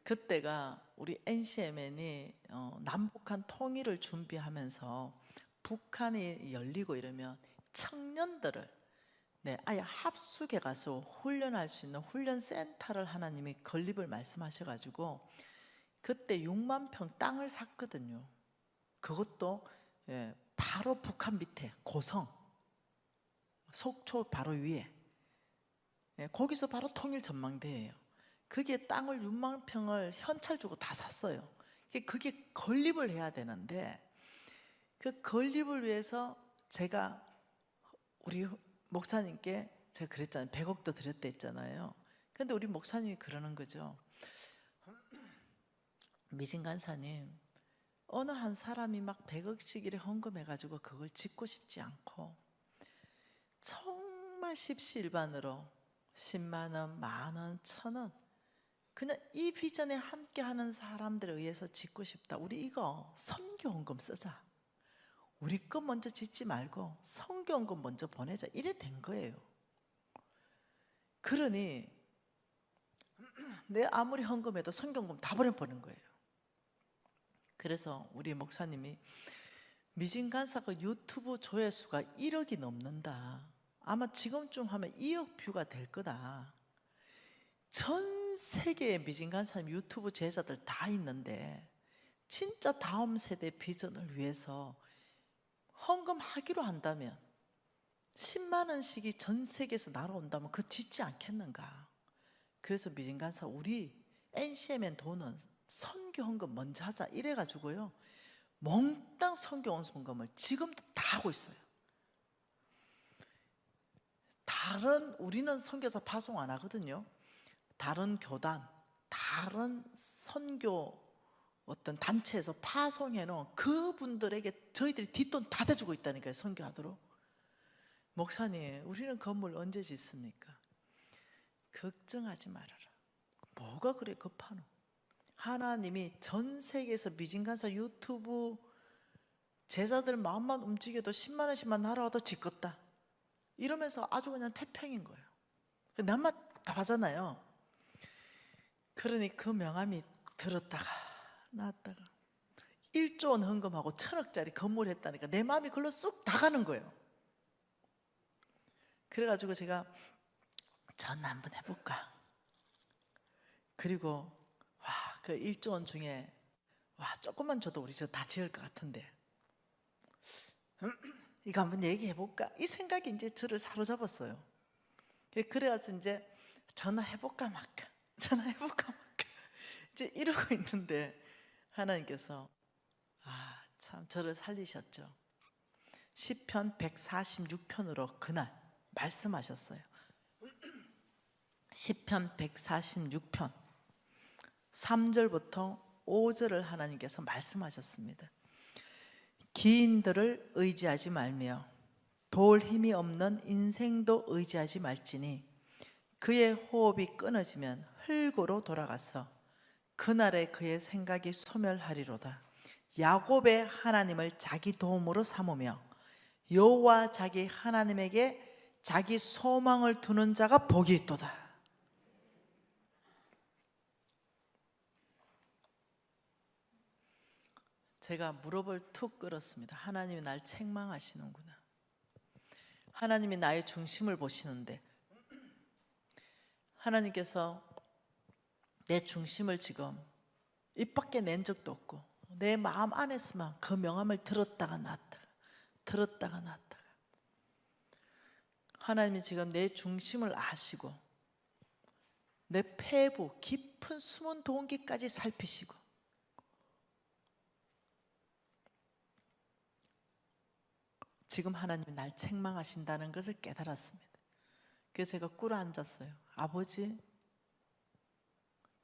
그때가 우리 NCMN이 남북한 통일을 준비하면서 북한이 열리고 이러면 청년들을 아예 합숙해 가서 훈련할 수 있는 훈련센터를 하나님이 건립을 말씀하셔가지고 그때 6만 평 땅을 샀거든요. 그것도 바로 북한 밑에 고성, 속초 바로 위에 거기서 바로 통일 전망대예요. 그게 땅을 6만 평을 현찰 주고 다 샀어요. 그게 건립을 해야 되는데 그 건립을 위해서 제가 우리 목사님께 제가 그랬잖아요. 100억도 드렸다 했잖아요. 근데 우리 목사님이 그러는 거죠. 미진 간사님, 어느 한 사람이 막 100억씩 이래 헌금해가지고 그걸 짓고 싶지 않고 정말 십시일반으로 10만 원, 만 원, 1,000원 그냥 이 비전에 함께하는 사람들에 의해서 짓고 싶다. 우리 이거 선교 헌금 쓰자. 우리 거 먼저 짓지 말고 선교 헌금 먼저 보내자. 이래 된 거예요. 그러니 내 아무리 헌금해도 선교 헌금 다 보내버린 거예요. 그래서 우리 목사님이 미진 간사가 유튜브 조회수가 1억이 넘는다. 아마 지금쯤 하면 2억 뷰가 될 거다. 전 세계의 미진 간사님 유튜브 제자들 다 있는데 진짜 다음 세대 비전을 위해서 헌금하기로 한다면 10만 원씩이 전 세계에서 날아온다면 그거 짓지 않겠는가. 그래서 미진 간사 우리 NCMN 돈은 선교 헌금 먼저 하자 이래가지고요 몽땅 선교 헌금을 지금도 다 하고 있어요. 우리는 선교사 파송 안 하거든요. 다른 교단, 다른 선교 어떤 단체에서 파송해 놓은 그분들에게 저희들이 뒷돈 다 대주고 있다니까요. 선교하도록. 목사님, 우리는 건물 언제 짓습니까? 걱정하지 말아라. 뭐가 그래 급하노? 하나님이 전 세계에서 미진간사 유튜브 제자들 마음만 움직여도 10만 원씩만 날아와도 짓겠다. 이러면서 아주 그냥 태평인 거예요. 남만 다 하잖아요. 그러니 그 명함이 들었다가 나왔다가 1조 원 헌금하고 1,000억짜리 건물 했다니까 내 마음이 글로 쑥 다 가는 거예요. 그래가지고 제가 전화 한번 해볼까. 그리고 그 1조 원 중에 조금만 줘도 우리 저 다 지을 것 같은데 이거 한번 얘기해볼까? 이 생각이 이제 저를 사로잡았어요. 그래가지고 이제 전화해볼까 말까 이제 이러고 있는데 하나님께서 참 저를 살리셨죠. 시편 146편으로 그날 말씀하셨어요. 시편 146편 3절부터 5절을 하나님께서 말씀하셨습니다. 기인들을 의지하지 말며 도울 힘이 없는 인생도 의지하지 말지니 그의 호흡이 끊어지면 흙으로 돌아가서 그날에 그의 생각이 소멸하리로다. 야곱의 하나님을 자기 도움으로 삼으며 여호와 자기 하나님에게 자기 소망을 두는 자가 복이 있도다. 제가 무릎을 툭 꿇었습니다. 하나님이 날 책망하시는구나. 하나님이 나의 중심을 보시는데 하나님께서 내 중심을 지금 입 밖에 낸 적도 없고 내 마음 안에서만 그 명함을 들었다가 놨다가 들었다가 놨다가 하나님이 지금 내 중심을 아시고 내 폐부 깊은 숨은 동기까지 살피시고 지금 하나님이 날 책망하신다는 것을 깨달았습니다. 그래서 제가 꿇어 앉았어요. 아버지,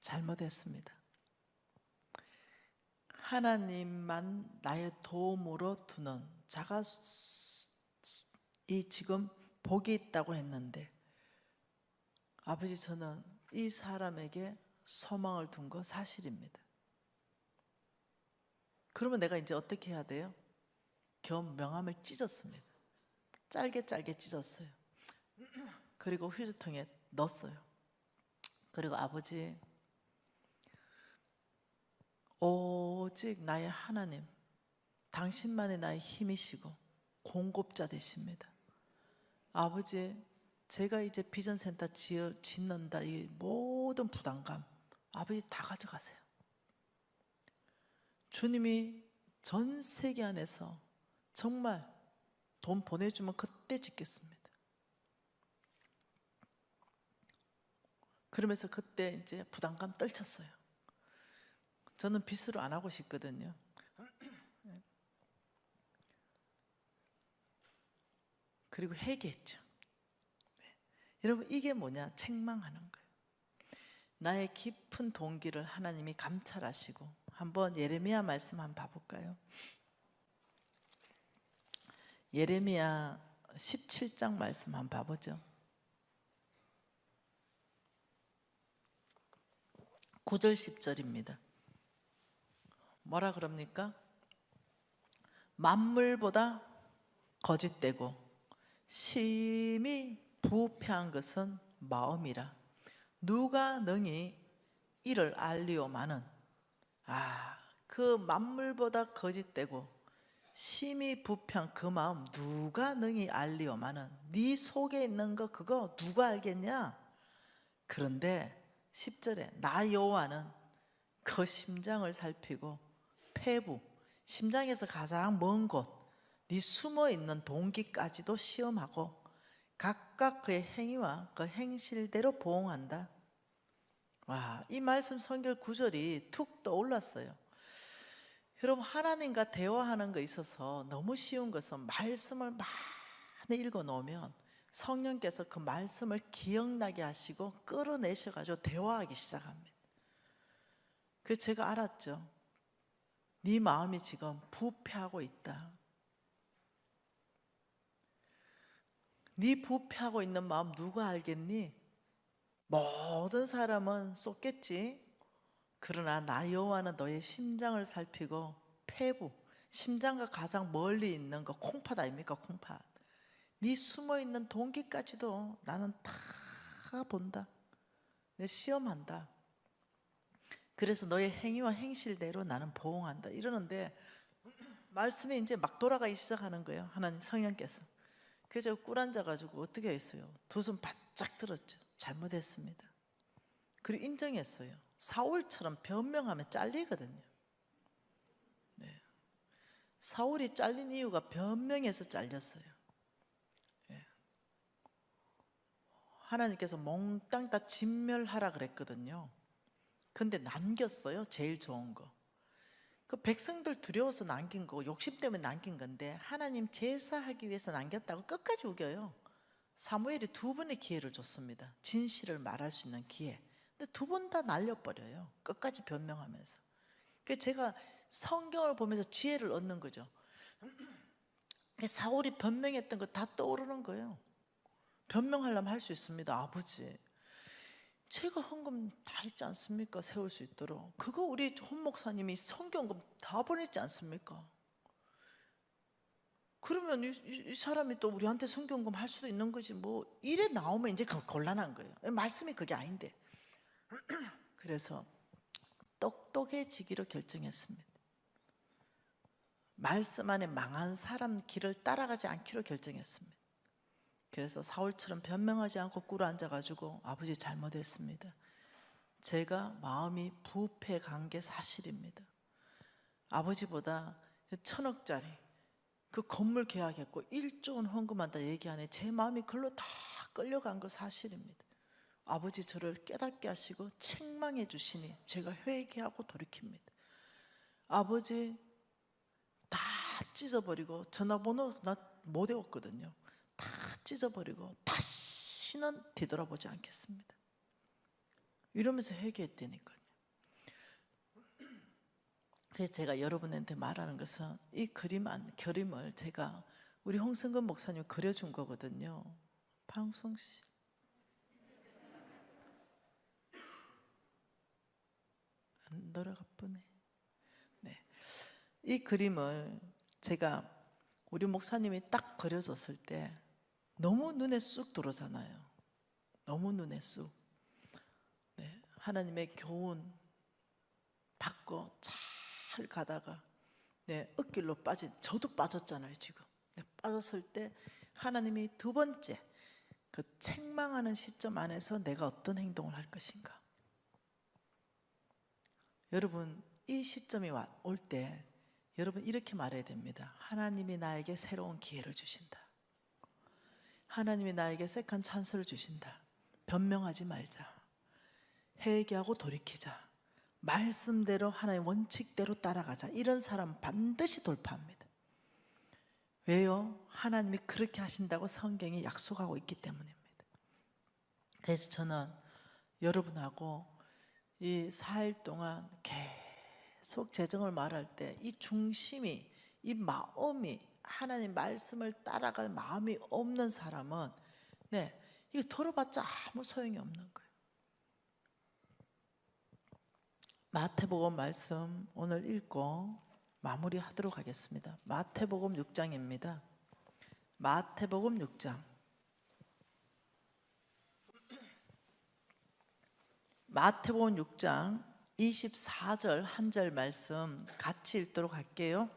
잘못했습니다. 하나님만 나의 도움으로 두는 자가 이 지금 복이 있다고 했는데 아버지, 저는 이 사람에게 소망을 둔 거 사실입니다. 그러면 내가 이제 어떻게 해야 돼요? 겸 명함을 찢었습니다. 짧게 찢었어요. 그리고 휴지통에 넣었어요. 그리고 아버지, 오직 나의 하나님, 당신만이 나의 힘이시고 공급자 되십니다. 아버지, 제가 이제 비전센터 짓는다 이 모든 부담감 아버지 다 가져가세요. 주님이 전 세계 안에서 정말 돈 보내주면 그때 짓겠습니다. 그러면서 그때 이제 부담감 떨쳤어요. 저는 빚으로 안 하고 싶거든요. 그리고 회개했죠. 네. 여러분, 이게 뭐냐? 책망하는 거예요. 나의 깊은 동기를 하나님이 감찰하시고 한번 예레미야 말씀 한번 봐볼까요? 예레미야 17장 말씀 한번 봐보죠. 9절 10절입니다. 뭐라 그럽니까? 만물보다 거짓되고 심히 부패한 것은 마음이라 누가 능히 이를 알리오마는 그 만물보다 거짓되고 심히 부패한 그 마음 누가 능히 알리오마는 네 속에 있는 거 그거 누가 알겠냐? 그런데 10절에 나 여호와는 그 심장을 살피고 폐부, 심장에서 가장 먼 곳, 네 숨어있는 동기까지도 시험하고 각각 그의 행위와 그 행실대로 보응한다. 와, 이 말씀 성경 구절이 툭 떠올랐어요. 여러분, 하나님과 대화하는 거 있어서 너무 쉬운 것은 말씀을 많이 읽어 놓으면 성령께서 그 말씀을 기억나게 하시고 끌어내셔가지고 대화하기 시작합니다. 그래서 제가 알았죠. 네 마음이 지금 부패하고 있다. 네 부패하고 있는 마음 누가 알겠니? 모든 사람은 쏟겠지. 그러나 나 여호와는 너의 심장을 살피고 폐부, 심장과 가장 멀리 있는 거 콩팥 아닙니까? 콩팥. 네 숨어있는 동기까지도 나는 다 본다. 내 시험한다. 그래서 너의 행위와 행실대로 나는 보응한다. 이러는데 말씀이 이제 막 돌아가기 시작하는 거예요. 하나님 성령께서. 그래서 제가 꿀 앉아가지고 어떻게 했어요? 두 손 바짝 들었죠. 잘못했습니다. 그리고 인정했어요. 사울처럼 변명하면 잘리거든요. 네. 사울이 잘린 이유가 변명해서 잘렸어요. 네. 하나님께서 몽땅 다 진멸하라 그랬거든요. 근데 남겼어요. 제일 좋은 거. 그 백성들 두려워서 남긴 거, 욕심 때문에 남긴 건데 하나님 제사하기 위해서 남겼다고 끝까지 우겨요. 사무엘이 2번의 기회를 줬습니다. 진실을 말할 수 있는 기회. 근데 2번 다 날려버려요. 끝까지 변명하면서. 그래서 제가 성경을 보면서 지혜를 얻는 거죠. 사울이 변명했던 거 다 떠오르는 거예요. 변명하려면 할 수 있습니다. 아버지, 제가 헌금 다 했지 않습니까? 세울 수 있도록. 그거 우리 홍 목사님이 성경금 다 보냈지 않습니까? 그러면 이 사람이 또 우리한테 성경금 할 수도 있는 거지. 뭐 이래 나오면 이제 곤란한 거예요. 말씀이 그게 아닌데. 그래서 똑똑해지기로 결정했습니다. 말씀 안에 망한 사람 길을 따라가지 않기로 결정했습니다. 그래서 사울처럼 변명하지 않고 꿇어 앉아가지고 아버지 잘못했습니다. 제가 마음이 부패 간 게 사실입니다. 아버지보다 1,000억짜리 그 건물 계약했고 1조 원 헌금한다 얘기하네. 제 마음이 글로 다 끌려간 거 사실입니다. 아버지 저를 깨닫게 하시고 책망해 주시니 제가 회개하고 돌이킵니다. 아버지 다 찢어버리고 전화번호 나 못 외웠거든요. 다 찢어버리고 다시는 뒤돌아보지 않겠습니다. 이러면서 회개했다니까요. 그래서 제가 여러분한테 말하는 것은 이 그림을 제가 우리 홍성근 목사님 그려준 거거든요. 방송실 안 돌아가 보네. 네, 이 그림을 제가 우리 목사님이 딱 그려줬을 때 너무 눈에 쑥 들어오잖아요. 너무 눈에 쑥. 네, 하나님의 교훈 받고 잘 가다가 엇길로 빠진, 저도 빠졌잖아요 지금. 빠졌을 때 하나님이 두 번째 그 책망하는 시점 안에서 내가 어떤 행동을 할 것인가. 여러분 이 시점이 올 때 여러분 이렇게 말해야 됩니다. 하나님이 나에게 새로운 기회를 주신다. 하나님이 나에게 세컨 찬스를 주신다. 변명하지 말자. 회개하고 돌이키자. 말씀대로 하나님의 원칙대로 따라가자. 이런 사람 반드시 돌파합니다. 왜요? 하나님이 그렇게 하신다고 성경이 약속하고 있기 때문입니다. 그래서 저는 여러분하고 이 4일 동안 계속 재정을 말할 때 이 중심이, 이 마음이 하나님 말씀을 따라갈 마음이 없는 사람은 이거 들어봤자 아무 소용이 없는 거예요. 마태복음 말씀 오늘 읽고 마무리하도록 하겠습니다. 마태복음 6장입니다. 마태복음 6장. 마태복음 6장 24절 한 절 말씀 같이 읽도록 할게요.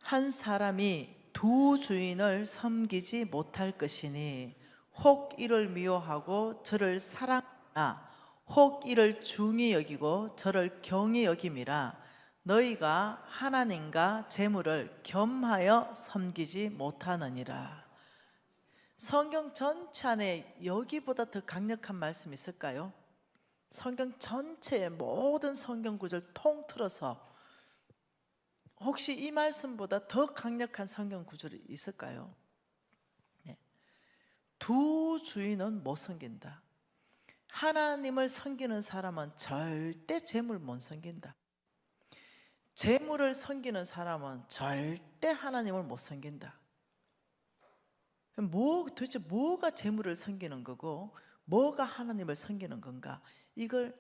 한 사람이 두 주인을 섬기지 못할 것이니 혹 이를 미워하고 저를 사랑하나 혹 이를 중히 여기고 저를 경히 여김이라. 너희가 하나님과 재물을 겸하여 섬기지 못하느니라. 성경 전체 안에 여기보다 더 강력한 말씀 있을까요? 성경 전체의 모든 성경 구절 통틀어서 혹시 이 말씀보다 더 강력한 성경 구절이 있을까요? 두 주인은 못 섬긴다. 하나님을 섬기는 사람은 절대 재물 못 섬긴다. 재물을 섬기는 사람은 절대 하나님을 못 섬긴다. 도대체 뭐가 재물을 섬기는 거고 뭐가 하나님을 섬기는 건가? 이걸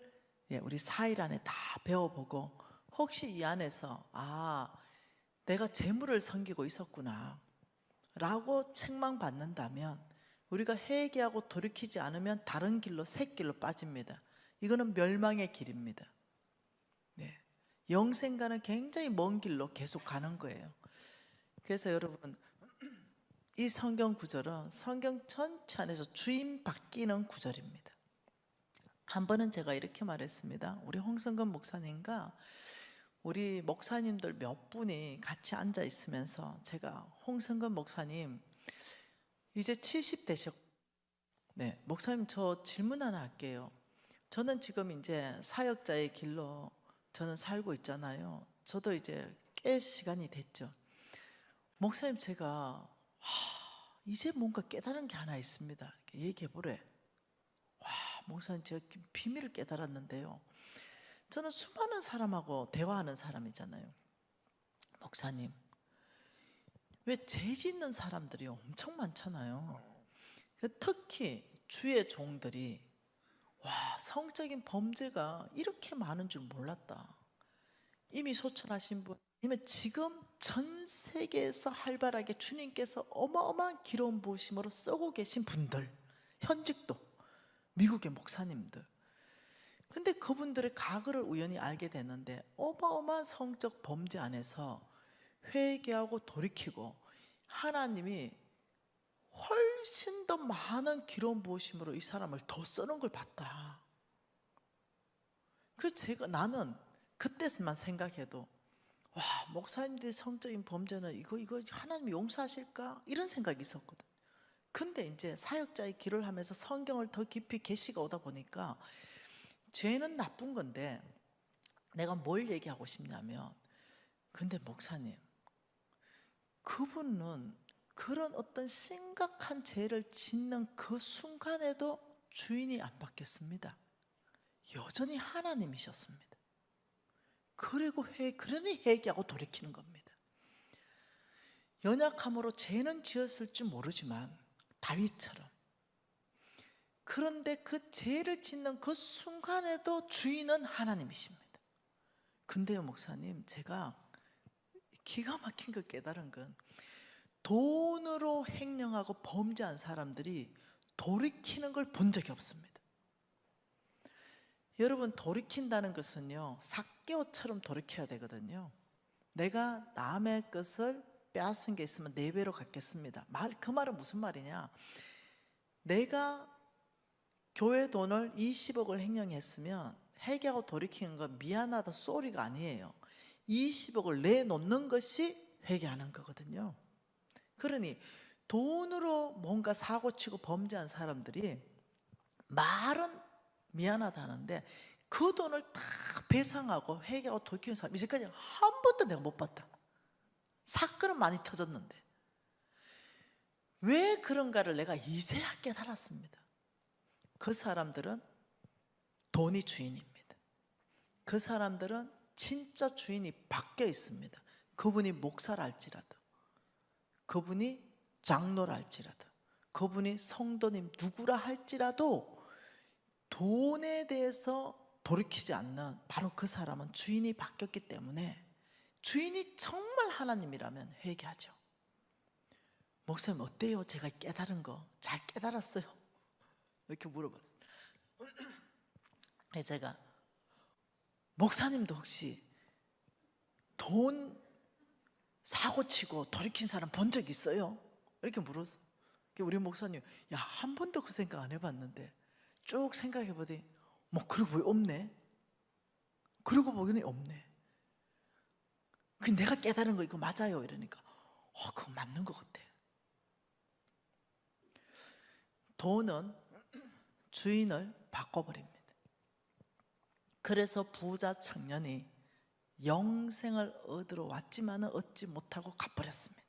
우리 4일 안에 다 배워보고 혹시 이 안에서 내가 재물을 섬기고 있었구나 라고 책망받는다면 우리가 회개하고 돌이키지 않으면 다른 길로 새 길로 빠집니다. 이거는 멸망의 길입니다. 영생과는 굉장히 먼 길로 계속 가는 거예요. 그래서 여러분 이 성경 구절은 성경 전체 안에서 주임 바뀌는 구절입니다. 한 번은 제가 이렇게 말했습니다. 우리 홍성근 목사님과 우리 목사님들 몇 분이 같이 앉아 있으면서 제가 홍성근 목사님 이제 70 되셨고 목사님 저 질문 하나 할게요. 저는 지금 이제 사역자의 길로 저는 살고 있잖아요. 저도 이제 꽤 시간이 됐죠. 목사님 제가 이제 뭔가 깨달은 게 하나 있습니다. 이렇게 얘기해 보래. 목사님 제가 비밀을 깨달았는데요. 저는 수많은 사람하고 대화하는 사람이잖아요. 목사님 왜 죄 짓는 사람들이 엄청 많잖아요. 특히 주의 종들이 와, 성적인 범죄가 이렇게 많은 줄 몰랐다. 이미 소천하신 분, 아니면 지금 전 세계에서 활발하게 주님께서 어마어마한 기름 부으심으로 쓰고 계신 분들, 현직도 미국의 목사님들. 근데 그분들의 과거를 우연히 알게 됐는데 어마어마한 성적 범죄 안에서 회개하고 돌이키고 하나님이 훨씬 더 많은 기름 부으심으로 이 사람을 더 쓰는 걸 봤다. 그래서 나는 그때만 생각해도 와, 목사님들의 성적인 범죄는 이거 하나님이 용서하실까? 이런 생각이 있었거든. 근데 이제 사역자의 길을 하면서 성경을 더 깊이 계시가 오다 보니까 죄는 나쁜 건데 내가 뭘 얘기하고 싶냐면, 근데 목사님, 그분은 그런 어떤 심각한 죄를 짓는 그 순간에도 주인이 안 바뀌었습니다. 여전히 하나님이셨습니다. 그리고 그러니 회개하고 돌이키는 겁니다. 연약함으로 죄는 지었을지 모르지만 다윗처럼, 그런데 그 죄를 짓는 그 순간에도 주인은 하나님이십니다. 근데요 목사님, 제가 기가 막힌 걸 깨달은 건 돈으로 횡령하고 범죄한 사람들이 돌이키는 걸 본 적이 없습니다. 여러분, 돌이킨다는 것은요 삭개오처럼 돌이켜야 되거든요. 내가 남의 것을 빼앗은 게 있으면 4배로 갚겠습니다. 그 말은 무슨 말이냐, 내가 교회 돈을 20억을 횡령했으면 회개하고 돌이키는 건 미안하다 쏘리가 아니에요. 20억을 내놓는 것이 회개하는 거거든요. 그러니 돈으로 뭔가 사고치고 범죄한 사람들이 말은 미안하다 하는데 그 돈을 다 배상하고 회개하고 돌이키는 사람 이제까지 한 번도 내가 못 봤다. 사건은 많이 터졌는데 왜 그런가를 내가 이제야 깨달았습니다. 그 사람들은 돈이 주인입니다. 그 사람들은 진짜 주인이 바뀌어 있습니다. 그분이 목사랄지라도, 그분이 장로랄지라도, 그분이 성도님 누구라 할지라도 돈에 대해서 돌이키지 않는 바로 그 사람은 주인이 바뀌었기 때문에, 주인이 정말 하나님이라면 회개하죠. 목사님 어때요? 제가 깨달은 거 잘 깨달았어요? 이렇게 물어봤어요. 제가 목사님도 혹시 돈 사고치고 돌이킨 사람 본 적 있어요? 이렇게 물었어. 우리 목사님, 야, 한 번도 그 생각 안 해봤는데 쭉 생각해보더니 뭐 그러고 보니 없네. 그러고 보니 없네. 그 내가 깨달은 거 이거 맞아요? 이러니까 그거 맞는 것 같아. 돈은 주인을 바꿔버립니다. 그래서 부자 청년이 영생을 얻으러 왔지만은 얻지 못하고 가버렸습니다.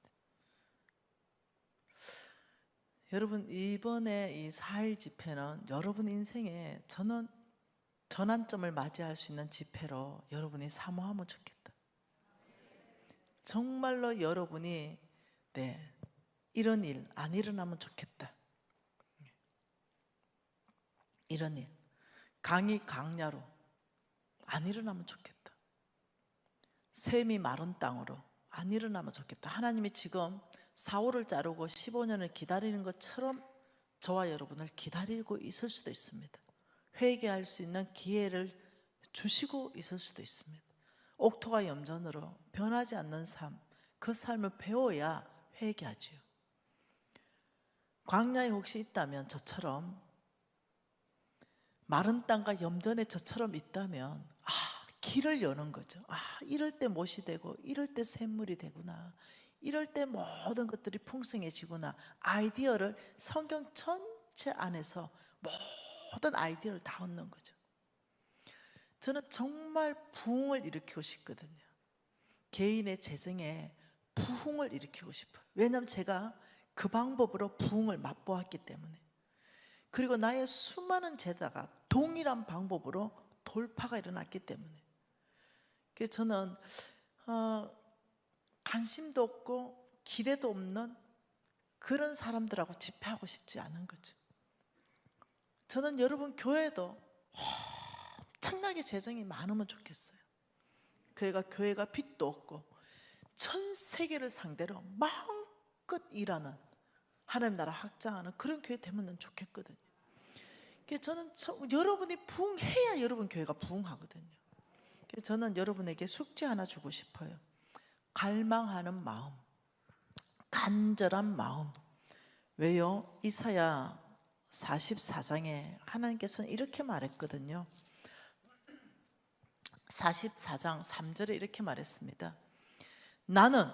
여러분, 이번에 이 4.1 집회는 여러분 인생에 저는 전환점을 맞이할 수 있는 집회로 여러분이 사모하면 좋겠다. 정말로 여러분이 이런 일 안 일어나면 좋겠다. 이런 일 강이 강야로 안 일어나면 좋겠다. 샘이 마른 땅으로 안 일어나면 좋겠다. 하나님이 지금 사울을 자르고 15년을 기다리는 것처럼 저와 여러분을 기다리고 있을 수도 있습니다. 회개할 수 있는 기회를 주시고 있을 수도 있습니다. 옥토가 염전으로 변하지 않는 삶, 그 삶을 배워야 회개하지요. 광야에 혹시 있다면 저처럼, 마른 땅과 염전에 저처럼 있다면 길을 여는 거죠. 이럴 때 못이 되고 이럴 때 샘물이 되구나, 이럴 때 모든 것들이 풍성해지구나. 아이디어를 성경 전체 안에서 모든 아이디어를 다 얻는 거죠. 저는 정말 부흥을 일으키고 싶거든요. 개인의 재정에 부흥을 일으키고 싶어요. 왜냐하면 제가 그 방법으로 부흥을 맛보았기 때문에. 그리고 나의 수많은 제자가 동일한 방법으로 돌파가 일어났기 때문에. 그래서 저는 관심도 없고 기대도 없는 그런 사람들하고 집회하고 싶지 않은 거죠. 저는 여러분 교회도 엄청나게 재정이 많으면 좋겠어요. 그러니까 교회가 빚도 없고 전 세계를 상대로 마음껏 일하는, 하나님 나라 확장하는 그런 교회 되면 좋겠거든요. 저는 여러분이 부흥해야 여러분 교회가 부흥하거든요. 저는 여러분에게 숙제 하나 주고 싶어요. 갈망하는 마음, 간절한 마음. 왜요? 이사야 44장에 하나님께서는 이렇게 말했거든요. 44장 3절에 이렇게 말했습니다. 나는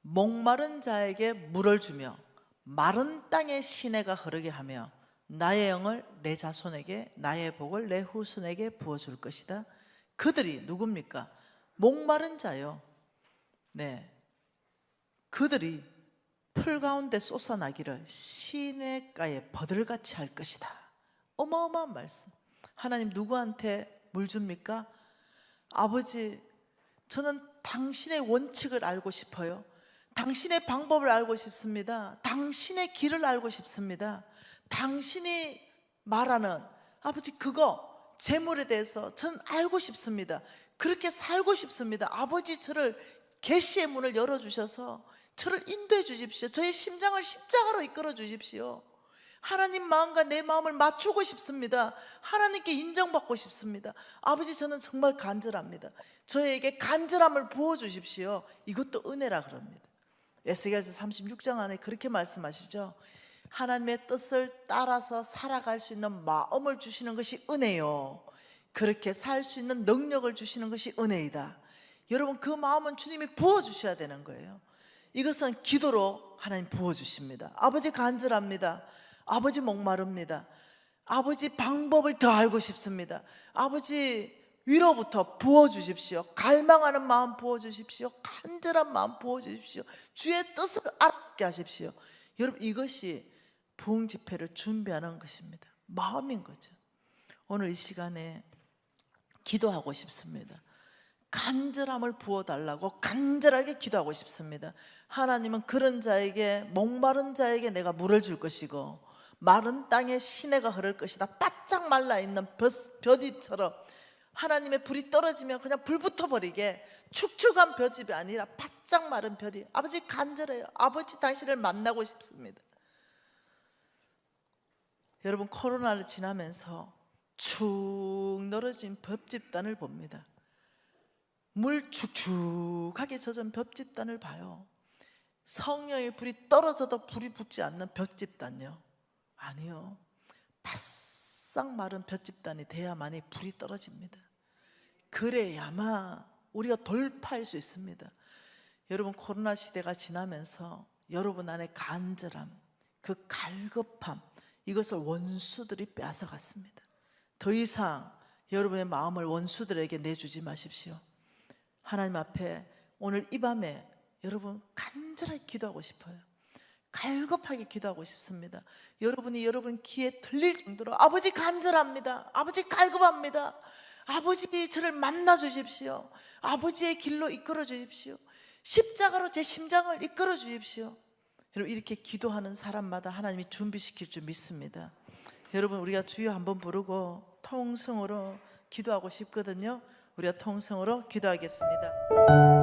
목마른 자에게 물을 주며 마른 땅에 시내가 흐르게 하며 나의 영을 내 자손에게, 나의 복을 내 후손에게 부어줄 것이다. 그들이 누굽니까? 목마른 자요. 네, 그들이 풀 가운데 솟아나기를 시냇가에 버들같이 할 것이다. 어마어마한 말씀. 하나님 누구한테 물 줍니까? 아버지, 저는 당신의 원칙을 알고 싶어요. 당신의 방법을 알고 싶습니다. 당신의 길을 알고 싶습니다. 당신이 말하는 아버지 그거 재물에 대해서 저는 알고 싶습니다. 그렇게 살고 싶습니다. 아버지 저를 계시의 문을 열어주셔서 저를 인도해 주십시오. 저의 심장을 십자가로 이끌어 주십시오. 하나님 마음과 내 마음을 맞추고 싶습니다. 하나님께 인정받고 싶습니다. 아버지 저는 정말 간절합니다. 저에게 간절함을 부어주십시오. 이것도 은혜라 그럽니다. 에스겔서 36장 안에 그렇게 말씀하시죠. 하나님의 뜻을 따라서 살아갈 수 있는 마음을 주시는 것이 은혜요, 그렇게 살 수 있는 능력을 주시는 것이 은혜이다. 여러분 그 마음은 주님이 부어주셔야 되는 거예요. 이것은 기도로 하나님 부어주십니다. 아버지 간절합니다. 아버지 목마릅니다. 아버지 방법을 더 알고 싶습니다. 아버지 위로부터 부어주십시오. 갈망하는 마음 부어주십시오. 간절한 마음 부어주십시오. 주의 뜻을 알게 하십시오. 여러분 이것이 부흥 집회를 준비하는 것입니다. 마음인 거죠. 오늘 이 시간에 기도하고 싶습니다. 간절함을 부어달라고 간절하게 기도하고 싶습니다. 하나님은 그런 자에게, 목마른 자에게 내가 물을 줄 것이고 마른 땅에 시내가 흐를 것이다. 바짝 말라있는 볏잎처럼 하나님의 불이 떨어지면 그냥 불 붙어버리게 축축한 볏잎이 아니라 바짝 마른 볏잎. 아버지 간절해요. 아버지 당신을 만나고 싶습니다. 여러분 코로나를 지나면서 축 늘어진 볏집단을 봅니다. 물 축축하게 젖은 볏집단을 봐요. 성령의 불이 떨어져도 불이 붙지 않는 볏집단요? 아니요. 바싹 마른 볏집단이 돼야만이 불이 떨어집니다. 그래야만 우리가 돌파할 수 있습니다. 여러분 코로나 시대가 지나면서 여러분 안에 간절함, 그 갈급함, 이것을 원수들이 빼앗아갔습니다. 더 이상 여러분의 마음을 원수들에게 내주지 마십시오. 하나님 앞에 오늘 이 밤에 여러분 간절하게 기도하고 싶어요. 갈급하게 기도하고 싶습니다. 여러분이 여러분 귀에 들릴 정도로 아버지 간절합니다. 아버지 갈급합니다. 아버지 저를 만나 주십시오. 아버지의 길로 이끌어 주십시오. 십자가로 제 심장을 이끌어 주십시오. 여러분 이렇게 기도하는 사람마다 하나님이 준비시킬 줄 믿습니다. 여러분 우리가 주여 한번 부르고 통성으로 기도하고 싶거든요. 우리가 통성으로 기도하겠습니다.